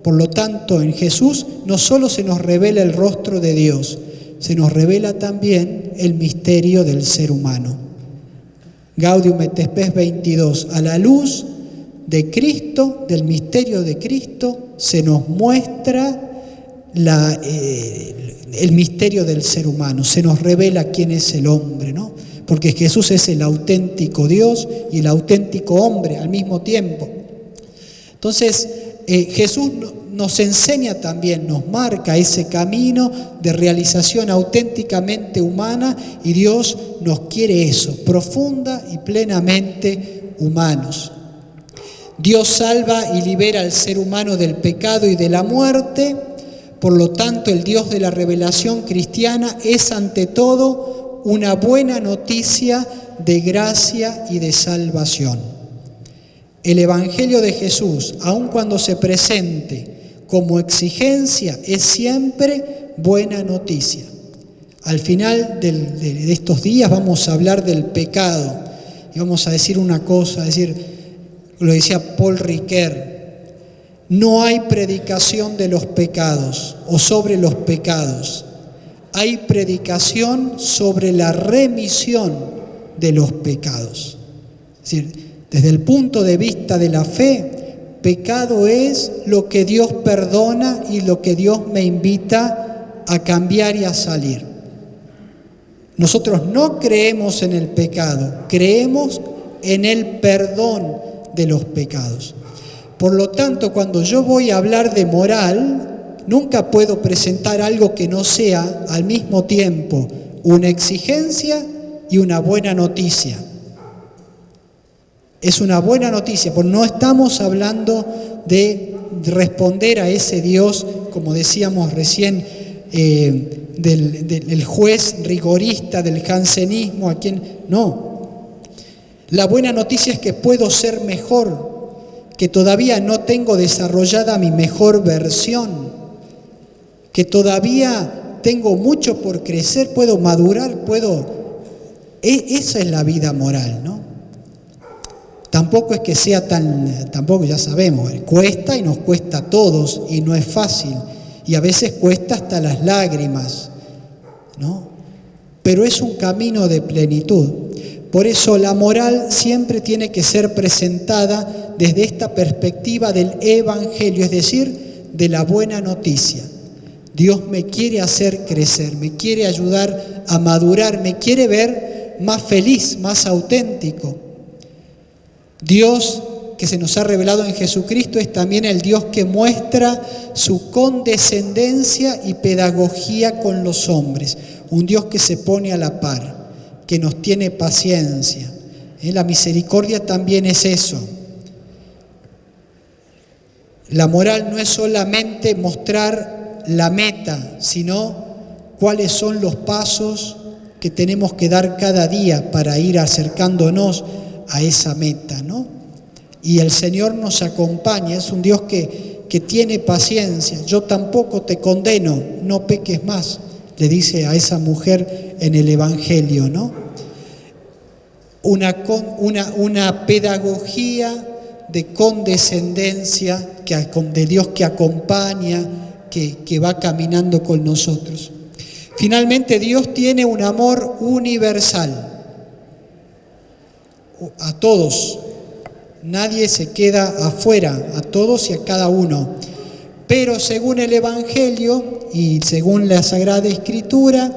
Por lo tanto, en Jesús no solo se nos revela el rostro de Dios, se nos revela también el misterio del ser humano. Gaudium et Spes 22. A la luz de Cristo, del misterio de Cristo, se nos muestra el misterio del ser humano, se nos revela quién es el hombre, ¿no? Porque Jesús es el auténtico Dios y el auténtico hombre al mismo tiempo. Entonces, Jesús nos enseña también, nos marca ese camino de realización auténticamente humana, y Dios nos quiere eso, profunda y plenamente humanos. Dios salva y libera al ser humano del pecado y de la muerte. Por lo tanto, el Dios de la revelación cristiana es ante todo una buena noticia de gracia y de salvación. El Evangelio de Jesús, aun cuando se presente como exigencia, es siempre buena noticia. Al final de estos días vamos a hablar del pecado y vamos a decir una cosa, lo decía Paul Ricoeur: no hay predicación de los pecados o sobre los pecados, hay predicación sobre la remisión de los pecados. Es decir, desde el punto de vista de la fe, pecado es lo que Dios perdona y lo que Dios me invita a cambiar y a salir. Nosotros no creemos en el pecado, creemos en el perdón de los pecados. Por lo tanto, cuando yo voy a hablar de moral, nunca puedo presentar algo que no sea al mismo tiempo una exigencia y una buena noticia. Es una buena noticia, porque no estamos hablando de responder a ese Dios, como decíamos recién, del juez rigorista, del jansenismo, a quien no. La buena noticia es que puedo ser mejor, que todavía no tengo desarrollada mi mejor versión, que todavía tengo mucho por crecer, puedo madurar, esa es la vida moral, ¿no? Tampoco es que sea tampoco ya sabemos, cuesta y nos cuesta a todos y no es fácil, y a veces cuesta hasta las lágrimas, ¿no? Pero es un camino de plenitud. Por eso la moral siempre tiene que ser presentada desde esta perspectiva del Evangelio, es decir, de la buena noticia. Dios me quiere hacer crecer, me quiere ayudar a madurar, me quiere ver más feliz, más auténtico. Dios que se nos ha revelado en Jesucristo es también el Dios que muestra su condescendencia y pedagogía con los hombres, un Dios que se pone a la par, que nos tiene paciencia. La misericordia también es eso. La moral no es solamente mostrar la meta, sino cuáles son los pasos que tenemos que dar cada día para ir acercándonos a esa meta, ¿no? Y el Señor nos acompaña, es un Dios que tiene paciencia. Yo tampoco te condeno, no peques más, le dice a esa mujer en el Evangelio, ¿no? Una pedagogía de condescendencia de Dios que acompaña, que va caminando con nosotros. Finalmente, Dios tiene un amor universal a todos. Nadie se queda afuera, a todos y a cada uno. Pero según el Evangelio y según la Sagrada Escritura,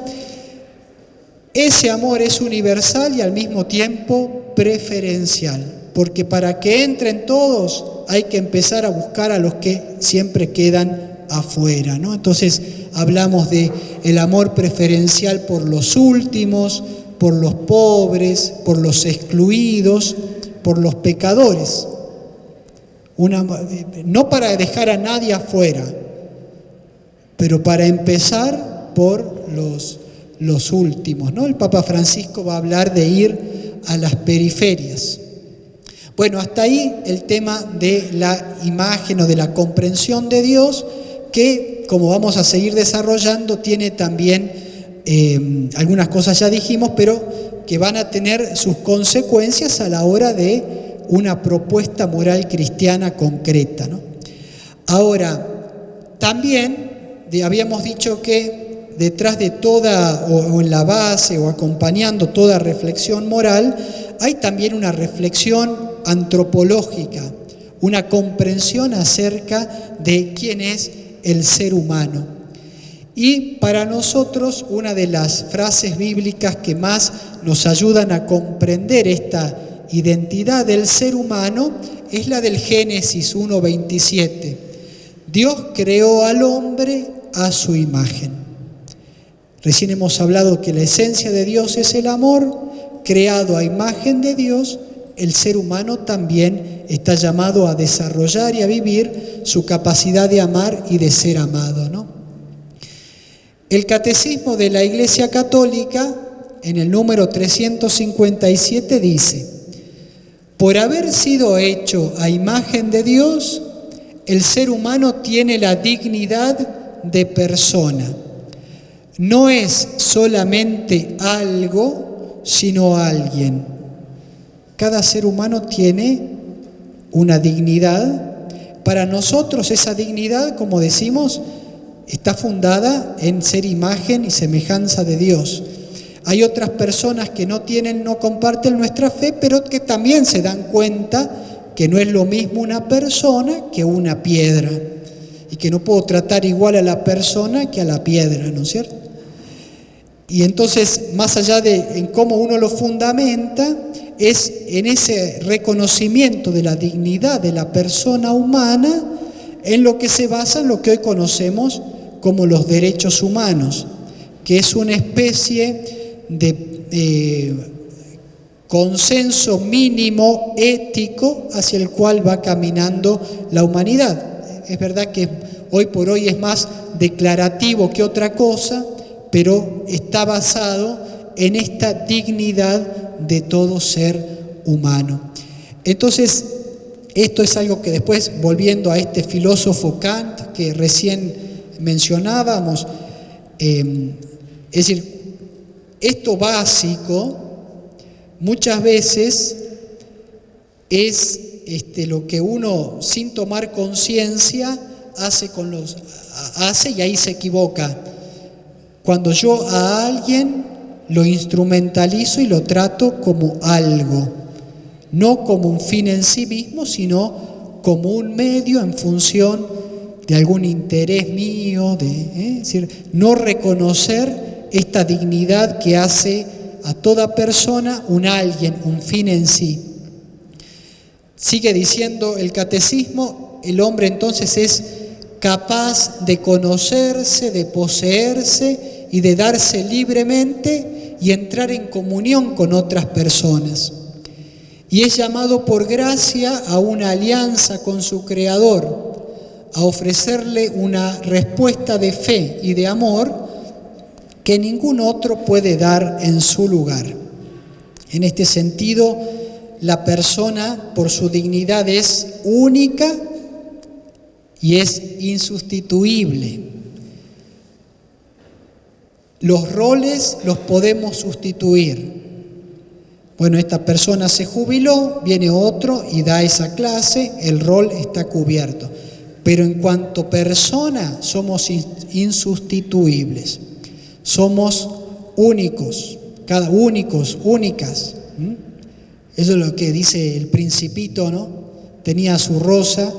ese amor es universal y al mismo tiempo preferencial. Porque para que entren todos hay que empezar a buscar a los que siempre quedan afuera, ¿no? Entonces hablamos de el amor preferencial por los últimos, por los pobres, por los excluidos, por los pecadores. No para dejar a nadie afuera, pero para empezar por los últimos, ¿no? El Papa Francisco va a hablar de ir a las periferias. Bueno, hasta ahí el tema de la imagen o de la comprensión de Dios, que, como vamos a seguir desarrollando, tiene también algunas cosas ya dijimos, pero que van a tener sus consecuencias a la hora de una propuesta moral cristiana concreta, ¿no? Ahora, también habíamos dicho que detrás de toda, o en la base, o acompañando toda reflexión moral, hay también una reflexión antropológica, una comprensión acerca de quién es el ser humano. Y para nosotros, una de las frases bíblicas que más nos ayudan a comprender esta identidad del ser humano es la del Génesis 1:27. Dios creó al hombre a su imagen. Recién hemos hablado que la esencia de Dios es el amor. Creado a imagen de Dios, el ser humano también está llamado a desarrollar y a vivir su capacidad de amar y de ser amado, ¿no? El Catecismo de la Iglesia Católica, en el número 357, dice: por haber sido hecho a imagen de Dios, el ser humano tiene la dignidad de persona. No es solamente algo, sino alguien. Cada ser humano tiene una dignidad. Para nosotros esa dignidad, como decimos, está fundada en ser imagen y semejanza de Dios. Hay otras personas que no comparten nuestra fe, pero que también se dan cuenta que no es lo mismo una persona que una piedra, y que no puedo tratar igual a la persona que a la piedra, ¿no es cierto? Y entonces, más allá de en cómo uno lo fundamenta, es en ese reconocimiento de la dignidad de la persona humana en lo que se basa en lo que hoy conocemos como los derechos humanos, que es una especie de consenso mínimo ético hacia el cual va caminando la humanidad. Es verdad que hoy por hoy es más declarativo que otra cosa, pero está basado en esta dignidad de todo ser humano. Entonces, esto es algo que después, volviendo a este filósofo Kant que recién mencionábamos, es decir, esto básico muchas veces es lo que uno, sin tomar conciencia, hace y ahí se equivoca. Cuando yo a alguien lo instrumentalizo y lo trato como algo, no como un fin en sí mismo, sino como un medio en función de algún interés mío, es decir, no reconocer esta dignidad que hace a toda persona un alguien, un fin en sí. Sigue diciendo el Catecismo, el hombre entonces es capaz de conocerse, de poseerse y de darse libremente y entrar en comunión con otras personas. Y es llamado por gracia a una alianza con su Creador, a ofrecerle una respuesta de fe y de amor que ningún otro puede dar en su lugar. En este sentido, la persona, por su dignidad, es única y es insustituible. Los roles los podemos sustituir. Bueno, esta persona se jubiló, viene otro y da esa clase, el rol está cubierto. Pero en cuanto persona somos insustituibles, somos únicos, únicas. Eso es lo que dice el Principito, ¿no? Tenía su rosa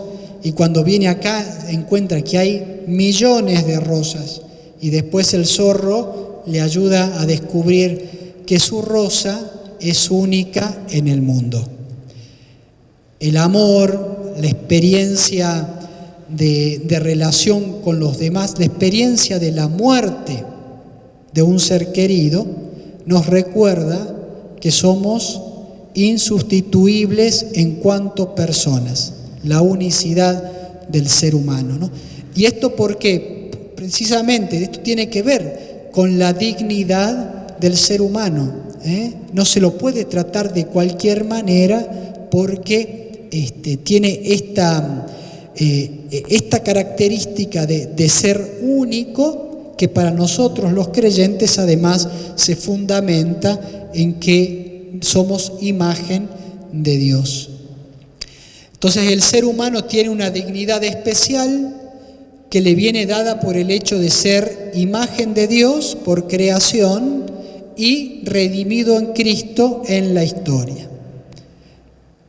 y cuando viene acá encuentra que hay millones de rosas y después el zorro le ayuda a descubrir que su rosa es única en el mundo. El amor, la experiencia de relación con los demás, la experiencia de la muerte de un ser querido, nos recuerda que somos insustituibles en cuanto personas, la unicidad del ser humano, ¿no? Y esto porque precisamente esto tiene que ver con la dignidad del ser humano, No se lo puede tratar de cualquier manera porque tiene esta característica de ser único, que para nosotros los creyentes además se fundamenta en que somos imagen de Dios. Entonces el ser humano tiene una dignidad especial que le viene dada por el hecho de ser imagen de Dios por creación y redimido en Cristo en la historia.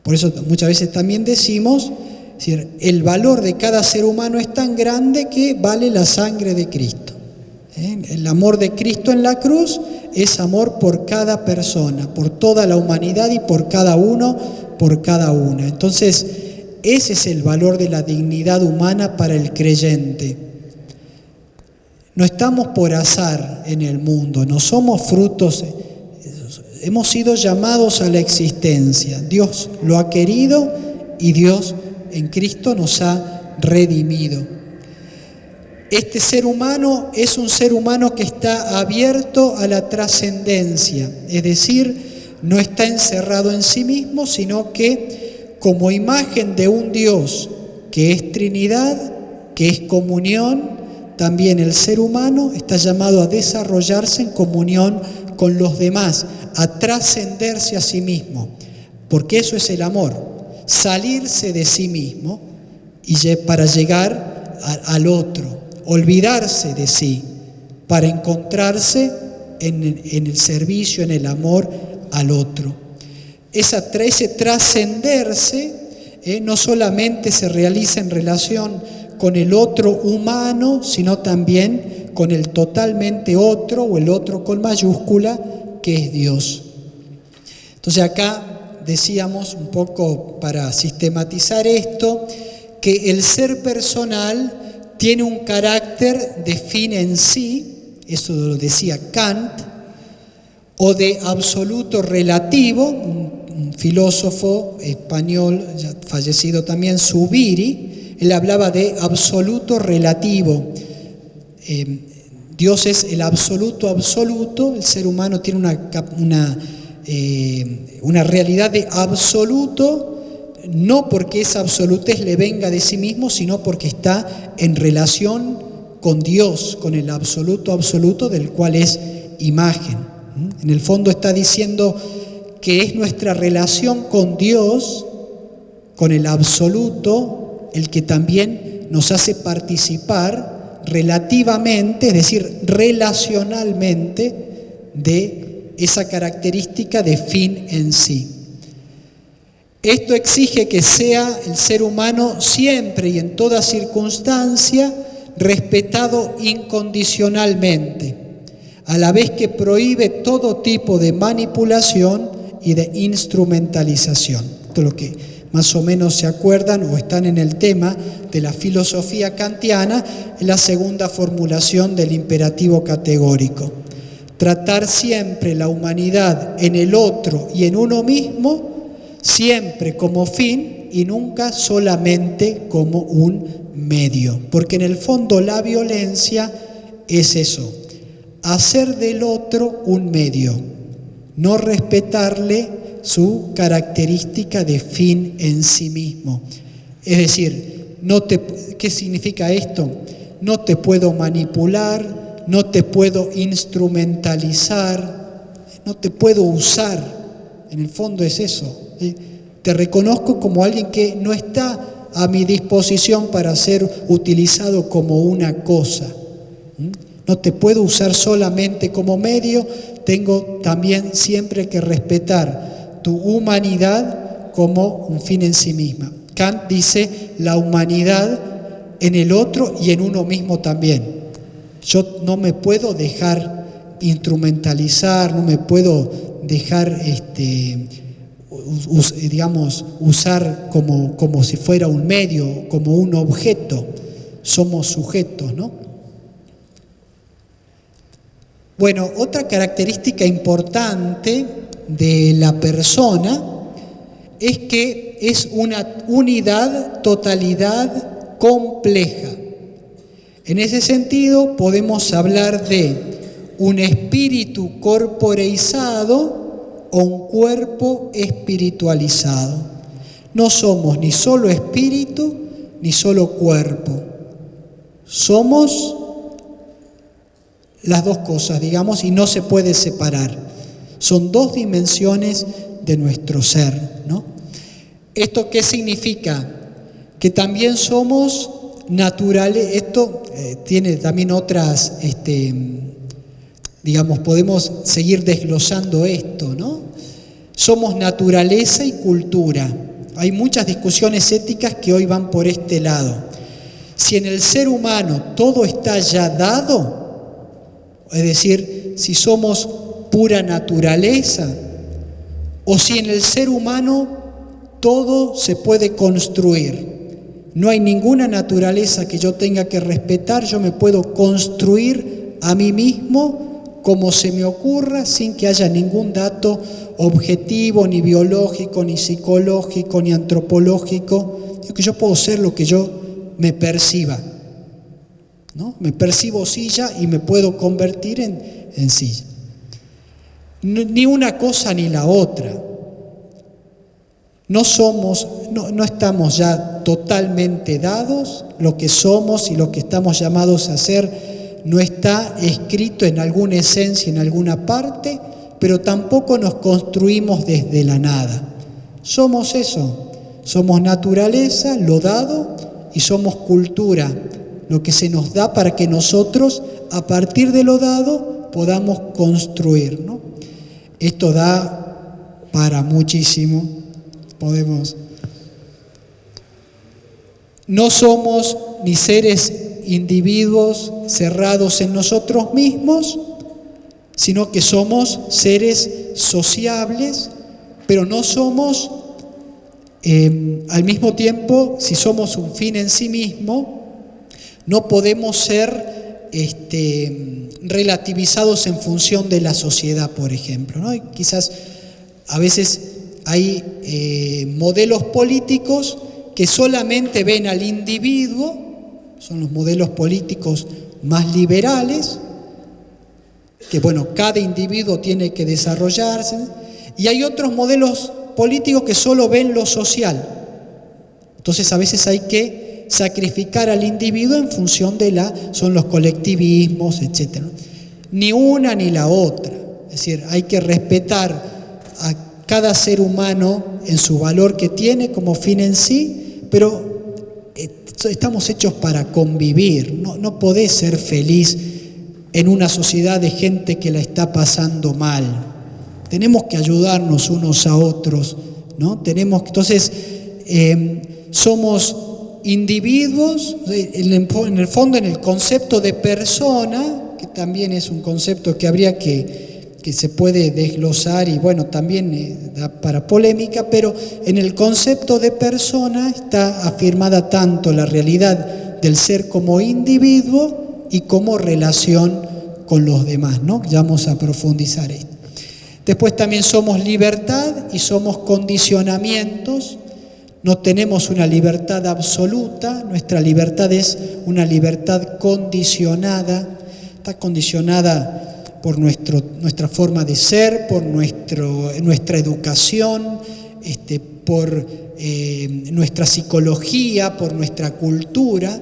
Por eso muchas veces también decimos, es decir, el valor de cada ser humano es tan grande que vale la sangre de Cristo. El amor de Cristo en la cruz es amor por cada persona, por toda la humanidad y por cada uno, por cada una. Entonces, ese es el valor de la dignidad humana para el creyente. No estamos por azar en el mundo, no somos frutos, hemos sido llamados a la existencia. Dios lo ha querido y Dios en Cristo nos ha redimido. Este ser humano es un ser humano que está abierto a la trascendencia, es decir, no está encerrado en sí mismo, sino que como imagen de un Dios que es Trinidad, que es comunión, también el ser humano está llamado a desarrollarse en comunión con los demás, a trascenderse a sí mismo, porque eso es el amor, salirse de sí mismo y para llegar al otro. Olvidarse de sí para encontrarse en el servicio, en el amor al otro. Ese trascenderse no solamente se realiza en relación con el otro humano, sino también con el totalmente otro o el otro con mayúscula, que es Dios. Entonces acá decíamos un poco para sistematizar esto, que el ser personal tiene un carácter de fin en sí, eso lo decía Kant, o de absoluto relativo, un filósofo español ya fallecido también, Zubiri, él hablaba de absoluto relativo. Dios es el absoluto absoluto, el ser humano tiene una realidad de absoluto, no porque esa absolutez le venga de sí mismo, sino porque está en relación con Dios, con el absoluto absoluto del cual es imagen. En el fondo está diciendo que es nuestra relación con Dios, con el absoluto, el que también nos hace participar relativamente, es decir, relacionalmente, de esa característica de fin en sí. Esto exige que sea el ser humano siempre y en toda circunstancia respetado incondicionalmente, a la vez que prohíbe todo tipo de manipulación y de instrumentalización. Esto es lo que más o menos se acuerdan o están en el tema de la filosofía kantiana, en la segunda formulación del imperativo categórico. Tratar siempre la humanidad en el otro y en uno mismo, siempre como fin y nunca solamente como un medio. Porque en el fondo la violencia es eso, hacer del otro un medio, no respetarle su característica de fin en sí mismo. Es decir, ¿qué significa esto? No te puedo manipular, no te puedo instrumentalizar, no te puedo usar. En el fondo es eso. Te reconozco como alguien que no está a mi disposición para ser utilizado como una cosa. No te puedo usar solamente como medio, tengo también siempre que respetar tu humanidad como un fin en sí misma. Kant dice la humanidad en el otro y en uno mismo también. Yo no me puedo dejar instrumentalizar, no me puedo dejar usar como si fuera un medio, como un objeto. Somos sujetos, ¿no? Bueno, otra característica importante de la persona es que es una unidad, totalidad compleja. En ese sentido podemos hablar de un espíritu corporeizado o un cuerpo espiritualizado. No somos ni solo espíritu ni solo cuerpo. Somos las dos cosas, digamos, y no se puede separar. Son dos dimensiones de nuestro ser, ¿no? ¿Esto qué significa? Que también somos naturales. Esto tiene también otras, digamos, podemos seguir desglosando esto, ¿no? Somos naturaleza y cultura. Hay muchas discusiones éticas que hoy van por este lado. Si en el ser humano todo está ya dado, es decir, si somos pura naturaleza, o si en el ser humano todo se puede construir. No hay ninguna naturaleza que yo tenga que respetar, yo me puedo construir a mí mismo como se me ocurra, sin que haya ningún dato objetivo, ni biológico, ni psicológico, ni antropológico, que yo puedo ser lo que yo me perciba, ¿no? Me percibo silla y me puedo convertir en silla. Ni una cosa ni la otra. No estamos ya totalmente dados. Lo que somos y lo que estamos llamados a ser no está escrito en alguna esencia, en alguna parte, pero tampoco nos construimos desde la nada. Somos eso, somos naturaleza, lo dado, y somos cultura, lo que se nos da para que nosotros, a partir de lo dado, podamos construir, ¿no? Esto da para muchísimo. No somos ni seres individuos cerrados en nosotros mismos, sino que somos seres sociables, pero no somos, al mismo tiempo, si somos un fin en sí mismo, no podemos ser relativizados en función de la sociedad, por ejemplo, ¿no? Y quizás a veces hay modelos políticos que solamente ven al individuo, son los modelos políticos más liberales, que cada individuo tiene que desarrollarse, y hay otros modelos políticos que solo ven lo social. Entonces a veces hay que sacrificar al individuo en función son los colectivismos, etc. Ni una ni la otra. Es decir, hay que respetar a cada ser humano en su valor que tiene como fin en sí, pero estamos hechos para convivir. No podés ser feliz en una sociedad de gente que la está pasando mal. Tenemos que ayudarnos unos a otros, ¿no? Entonces, somos individuos, en el fondo, en el concepto de persona, que también es un concepto que habría que se puede desglosar y también da para polémica, pero en el concepto de persona está afirmada tanto la realidad del ser como individuo y como relación con los demás, ¿no? Ya vamos a profundizar esto. Después también somos libertad y somos condicionamientos. No tenemos una libertad absoluta, nuestra libertad es una libertad condicionada, está condicionada por nuestra forma de ser, por nuestra educación, por nuestra psicología, por nuestra cultura.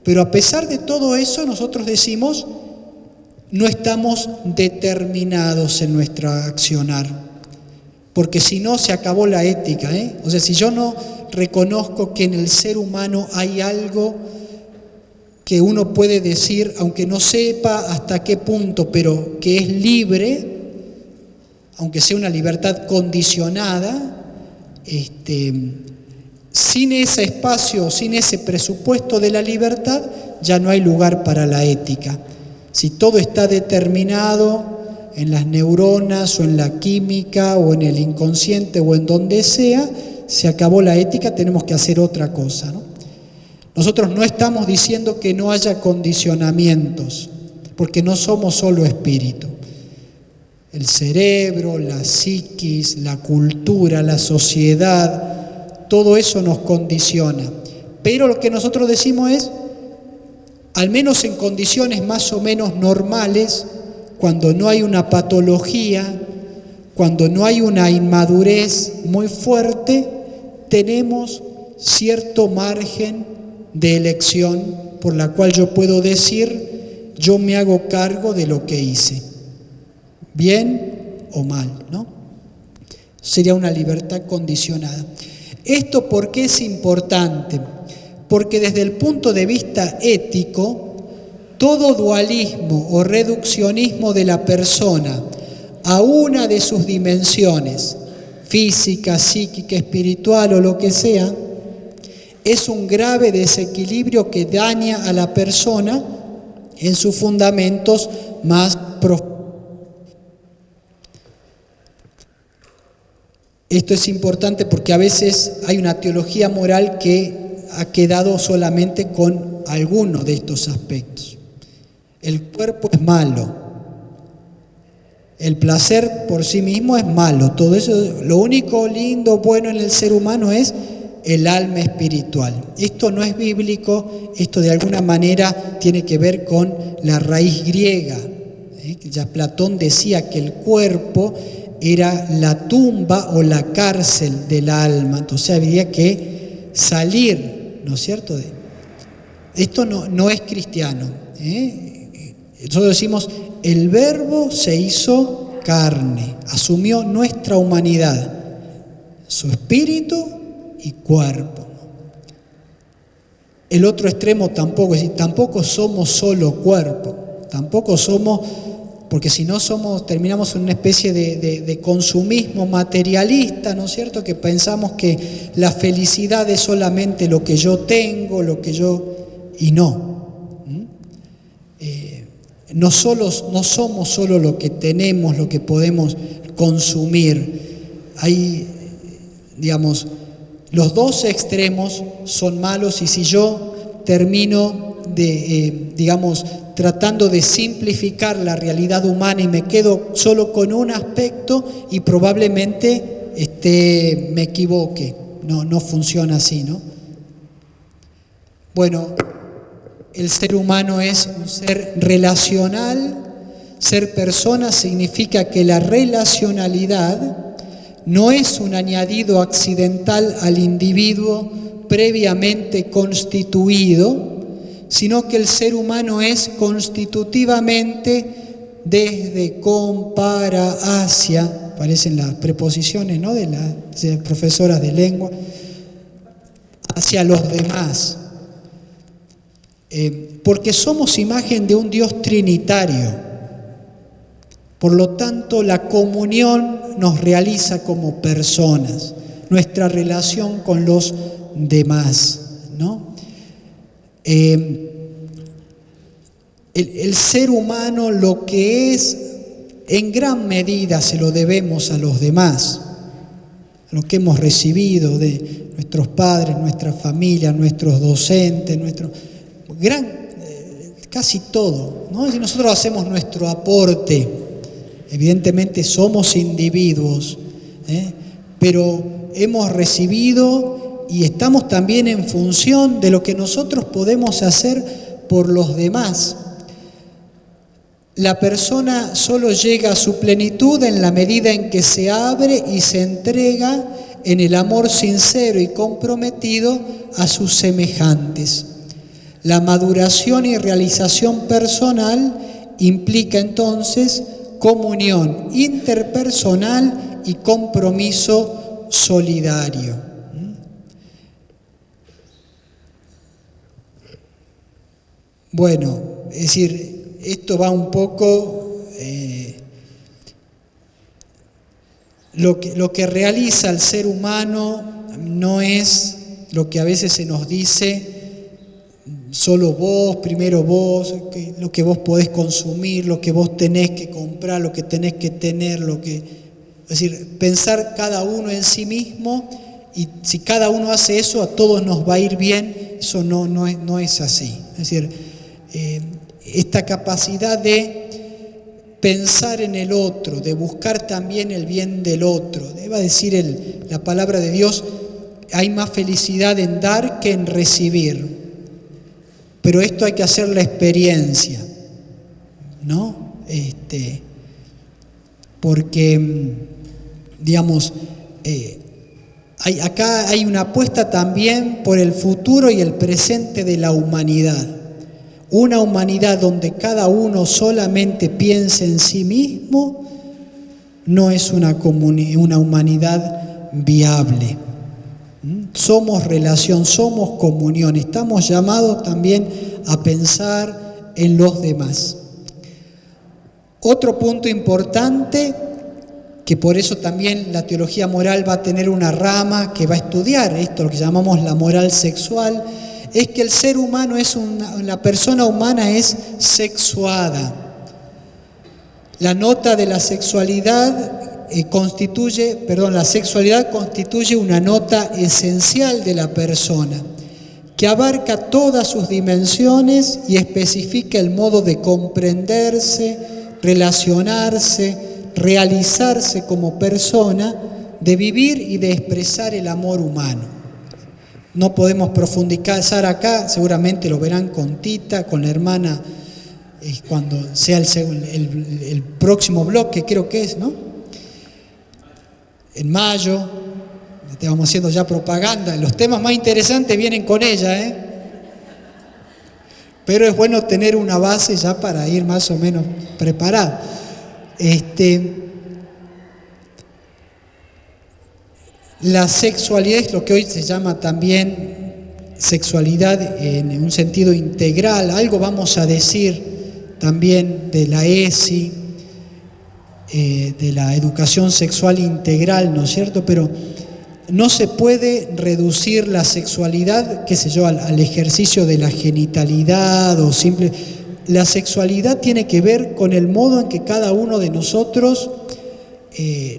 Pero a pesar de todo eso, nosotros decimos, no estamos determinados en nuestro accionar, porque si no se acabó la ética, O sea, si yo no reconozco que en el ser humano hay algo que uno puede decir, aunque no sepa hasta qué punto, pero que es libre, aunque sea una libertad condicionada, sin ese espacio, sin ese presupuesto de la libertad, ya no hay lugar para la ética. Si todo está determinado en las neuronas o en la química o en el inconsciente o en donde sea, se acabó la ética, tenemos que hacer otra cosa, ¿no? Nosotros no estamos diciendo que no haya condicionamientos, porque no somos solo espíritu. El cerebro, la psiquis, la cultura, la sociedad, todo eso nos condiciona. Pero lo que nosotros decimos es, al menos en condiciones más o menos normales, cuando no hay una patología, cuando no hay una inmadurez muy fuerte, tenemos cierto margen de elección por la cual yo puedo decir, yo me hago cargo de lo que hice, bien o mal, ¿no? Sería una libertad condicionada. ¿Esto por qué es importante? Porque desde el punto de vista ético, todo dualismo o reduccionismo de la persona a una de sus dimensiones, física, psíquica, espiritual o lo que sea, es un grave desequilibrio que daña a la persona en sus fundamentos más profundos. Esto es importante porque a veces hay una teología moral que ha quedado solamente con alguno de estos aspectos. El cuerpo es malo. El placer por sí mismo es malo. Todo eso, lo único lindo, bueno en el ser humano es el alma espiritual. Esto no es bíblico, esto de alguna manera tiene que ver con la raíz griega. Ya Platón decía que el cuerpo era la tumba o la cárcel del alma, entonces había que salir, ¿no es cierto? Esto no es cristiano. Nosotros decimos, el Verbo se hizo carne, asumió nuestra humanidad, su espíritu y cuerpo. El otro extremo tampoco, es decir, tampoco somos solo cuerpo, tampoco somos, porque si no somos, terminamos en una especie de consumismo materialista, ¿no es cierto? Que pensamos que la felicidad es solamente lo que yo tengo, y no. No somos solo lo que tenemos, lo que podemos consumir. Hay, digamos, los dos extremos son malos y si yo termino tratando de simplificar la realidad humana y me quedo solo con un aspecto y probablemente me equivoque. No funciona así, ¿no? Bueno, el ser humano es un ser relacional. Ser persona significa que la relacionalidad no es un añadido accidental al individuo previamente constituido, sino que el ser humano es constitutivamente desde, con, para, hacia, parecen las preposiciones, ¿no?, de las profesoras de lengua, hacia los demás. Porque somos imagen de un Dios trinitario. Por lo tanto, la comunión nos realiza como personas, nuestra relación con los demás, ¿no? El ser humano, lo que es, en gran medida se lo debemos a los demás, a lo que hemos recibido de nuestros padres, nuestra familia, nuestros docentes, casi todo, ¿no? Si nosotros hacemos nuestro aporte, evidentemente somos individuos, pero hemos recibido y estamos también en función de lo que nosotros podemos hacer por los demás. La persona solo llega a su plenitud en la medida en que se abre y se entrega en el amor sincero y comprometido a sus semejantes. La maduración y realización personal implica entonces comunión interpersonal y compromiso solidario. Bueno, es decir, esto va un poco, lo que realiza el ser humano no es lo que a veces se nos dice, solo vos, primero vos, lo que vos podés consumir, lo que vos tenés que comprar, lo que tenés que tener, es decir, pensar cada uno en sí mismo, y si cada uno hace eso, a todos nos va a ir bien. Eso no es así. Es decir, esta capacidad de pensar en el otro, de buscar también el bien del otro. Debe decir la palabra de Dios, hay más felicidad en dar que en recibir. Pero esto hay que hacer la experiencia, ¿no? Porque, digamos, acá hay una apuesta también por el futuro y el presente de la humanidad. Una humanidad donde cada uno solamente piense en sí mismo no es una humanidad viable. Somos relación, somos comunión. Estamos llamados también a pensar en los demás. Otro punto importante, que por eso también la teología moral va a tener una rama que va a estudiar esto, lo que llamamos la moral sexual, es que el ser humano la persona humana es sexuada. La nota de la sexualidad la sexualidad constituye una nota esencial de la persona, que abarca todas sus dimensiones y especifica el modo de comprenderse, relacionarse, realizarse como persona, de vivir y de expresar el amor humano. No podemos profundizar acá, seguramente lo verán con Tita, con la hermana, cuando sea el próximo bloque, creo que es, ¿no? En mayo, estamos haciendo ya propaganda, los temas más interesantes vienen con ella, pero es bueno tener una base ya para ir más o menos preparado. La sexualidad es lo que hoy se llama también sexualidad en un sentido integral. Algo vamos a decir también de la ESI, de la educación sexual integral, ¿no es cierto? Pero no se puede reducir la sexualidad, qué sé yo, al ejercicio de la genitalidad o simple. La sexualidad tiene que ver con el modo en que cada uno de nosotros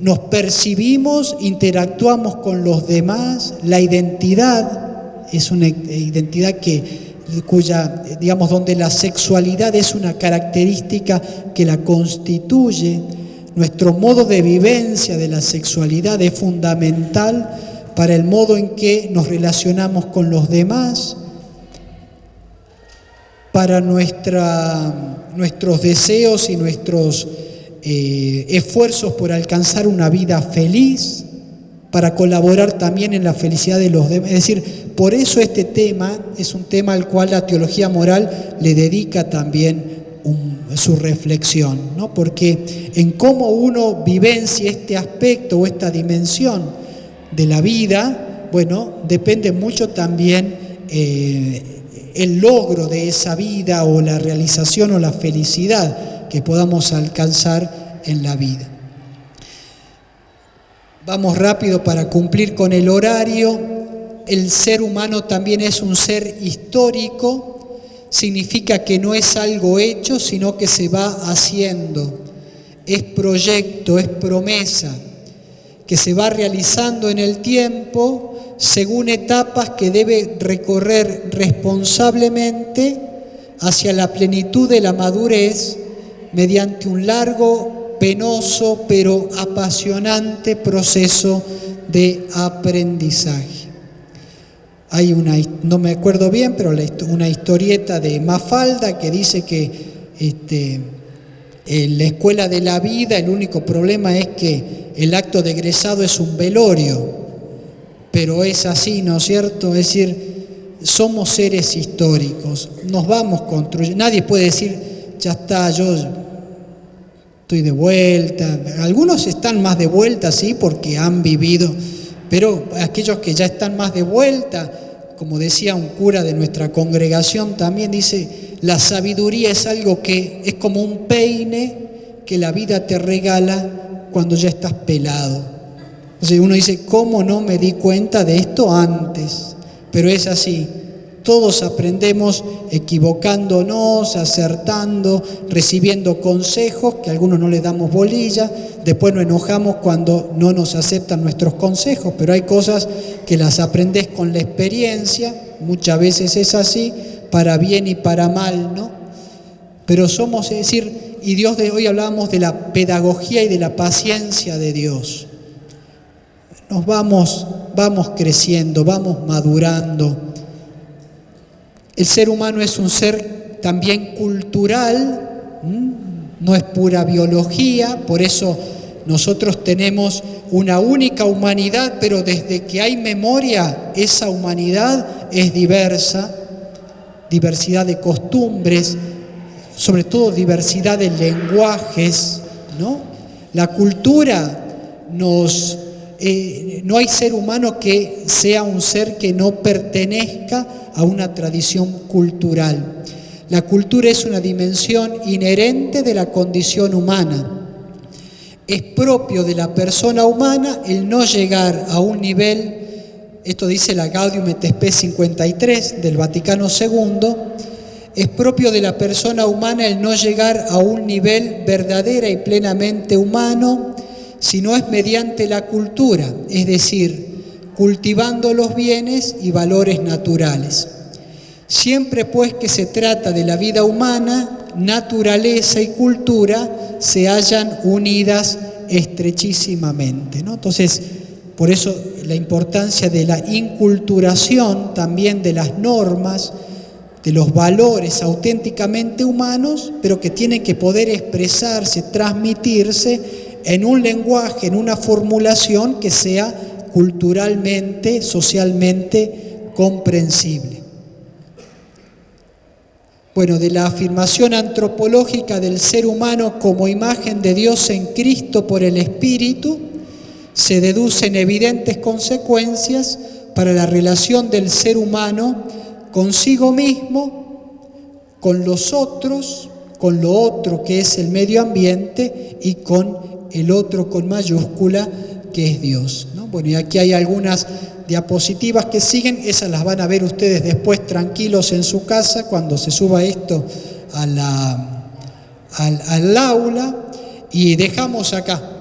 nos percibimos, interactuamos con los demás. La identidad es una identidad cuya, digamos, donde la sexualidad es una característica que la constituye. Nuestro modo de vivencia de la sexualidad es fundamental para el modo en que nos relacionamos con los demás, para nuestros deseos y nuestros esfuerzos por alcanzar una vida feliz, para colaborar también en la felicidad de los demás. Es decir, por eso este tema es un tema al cual la teología moral le dedica también su reflexión, ¿no? Porque en cómo uno vivencia este aspecto o esta dimensión de la vida, bueno, depende mucho también el logro de esa vida o la realización o la felicidad que podamos alcanzar en la vida. Vamos rápido para cumplir con el horario. El ser humano también es un ser histórico. Significa que no es algo hecho, sino que se va haciendo. Es proyecto, es promesa, que se va realizando en el tiempo según etapas que debe recorrer responsablemente hacia la plenitud de la madurez mediante un largo, penoso, pero apasionante proceso de aprendizaje. Hay no me acuerdo bien, pero una historieta de Mafalda que dice que en la escuela de la vida el único problema es que el acto de egresado es un velorio, pero es así, ¿no es cierto? Es decir, somos seres históricos, nos vamos construyendo. Nadie puede decir, ya está, yo estoy de vuelta. Algunos están más de vuelta, sí, porque han vivido, pero aquellos que ya están más de vuelta, como decía un cura de nuestra congregación, también dice, la sabiduría es algo que es como un peine que la vida te regala cuando ya estás pelado. Entonces uno dice, ¿cómo no me di cuenta de esto antes? Pero es así. Todos aprendemos equivocándonos, acertando, recibiendo consejos, que a algunos no les damos bolilla, después nos enojamos cuando no nos aceptan nuestros consejos, pero hay cosas que las aprendés con la experiencia, muchas veces es así, para bien y para mal, ¿no? Pero somos, es decir, y Dios hoy hablábamos de la pedagogía y de la paciencia de Dios. Nos vamos creciendo, vamos madurando. El ser humano es un ser también cultural, no es pura biología, por eso nosotros tenemos una única humanidad, pero desde que hay memoria, esa humanidad es diversa, diversidad de costumbres, sobre todo diversidad de lenguajes, ¿no? La cultura nos no hay ser humano que sea un ser que no pertenezca a una tradición cultural. La cultura es una dimensión inherente de la condición humana. Es propio de la persona humana el no llegar a un nivel, esto dice la Gaudium et Spes 53 del Vaticano II, es propio de la persona humana el no llegar a un nivel verdadera y plenamente humano, sino es mediante la cultura, es decir, cultivando los bienes y valores naturales. Siempre pues que se trata de la vida humana, naturaleza y cultura se hallan unidas estrechísimamente, ¿no? Entonces, por eso la importancia de la inculturación también de las normas, de los valores auténticamente humanos, pero que tienen que poder expresarse, transmitirse en un lenguaje, en una formulación que sea culturalmente, socialmente comprensible. Bueno, de la afirmación antropológica del ser humano como imagen de Dios en Cristo por el Espíritu, se deducen evidentes consecuencias para la relación del ser humano consigo mismo, con los otros, con lo otro que es el medio ambiente y con el otro con mayúscula que es Dios, ¿no? Bueno, y aquí hay algunas diapositivas que siguen, esas las van a ver ustedes después tranquilos en su casa cuando se suba esto al aula, y dejamos acá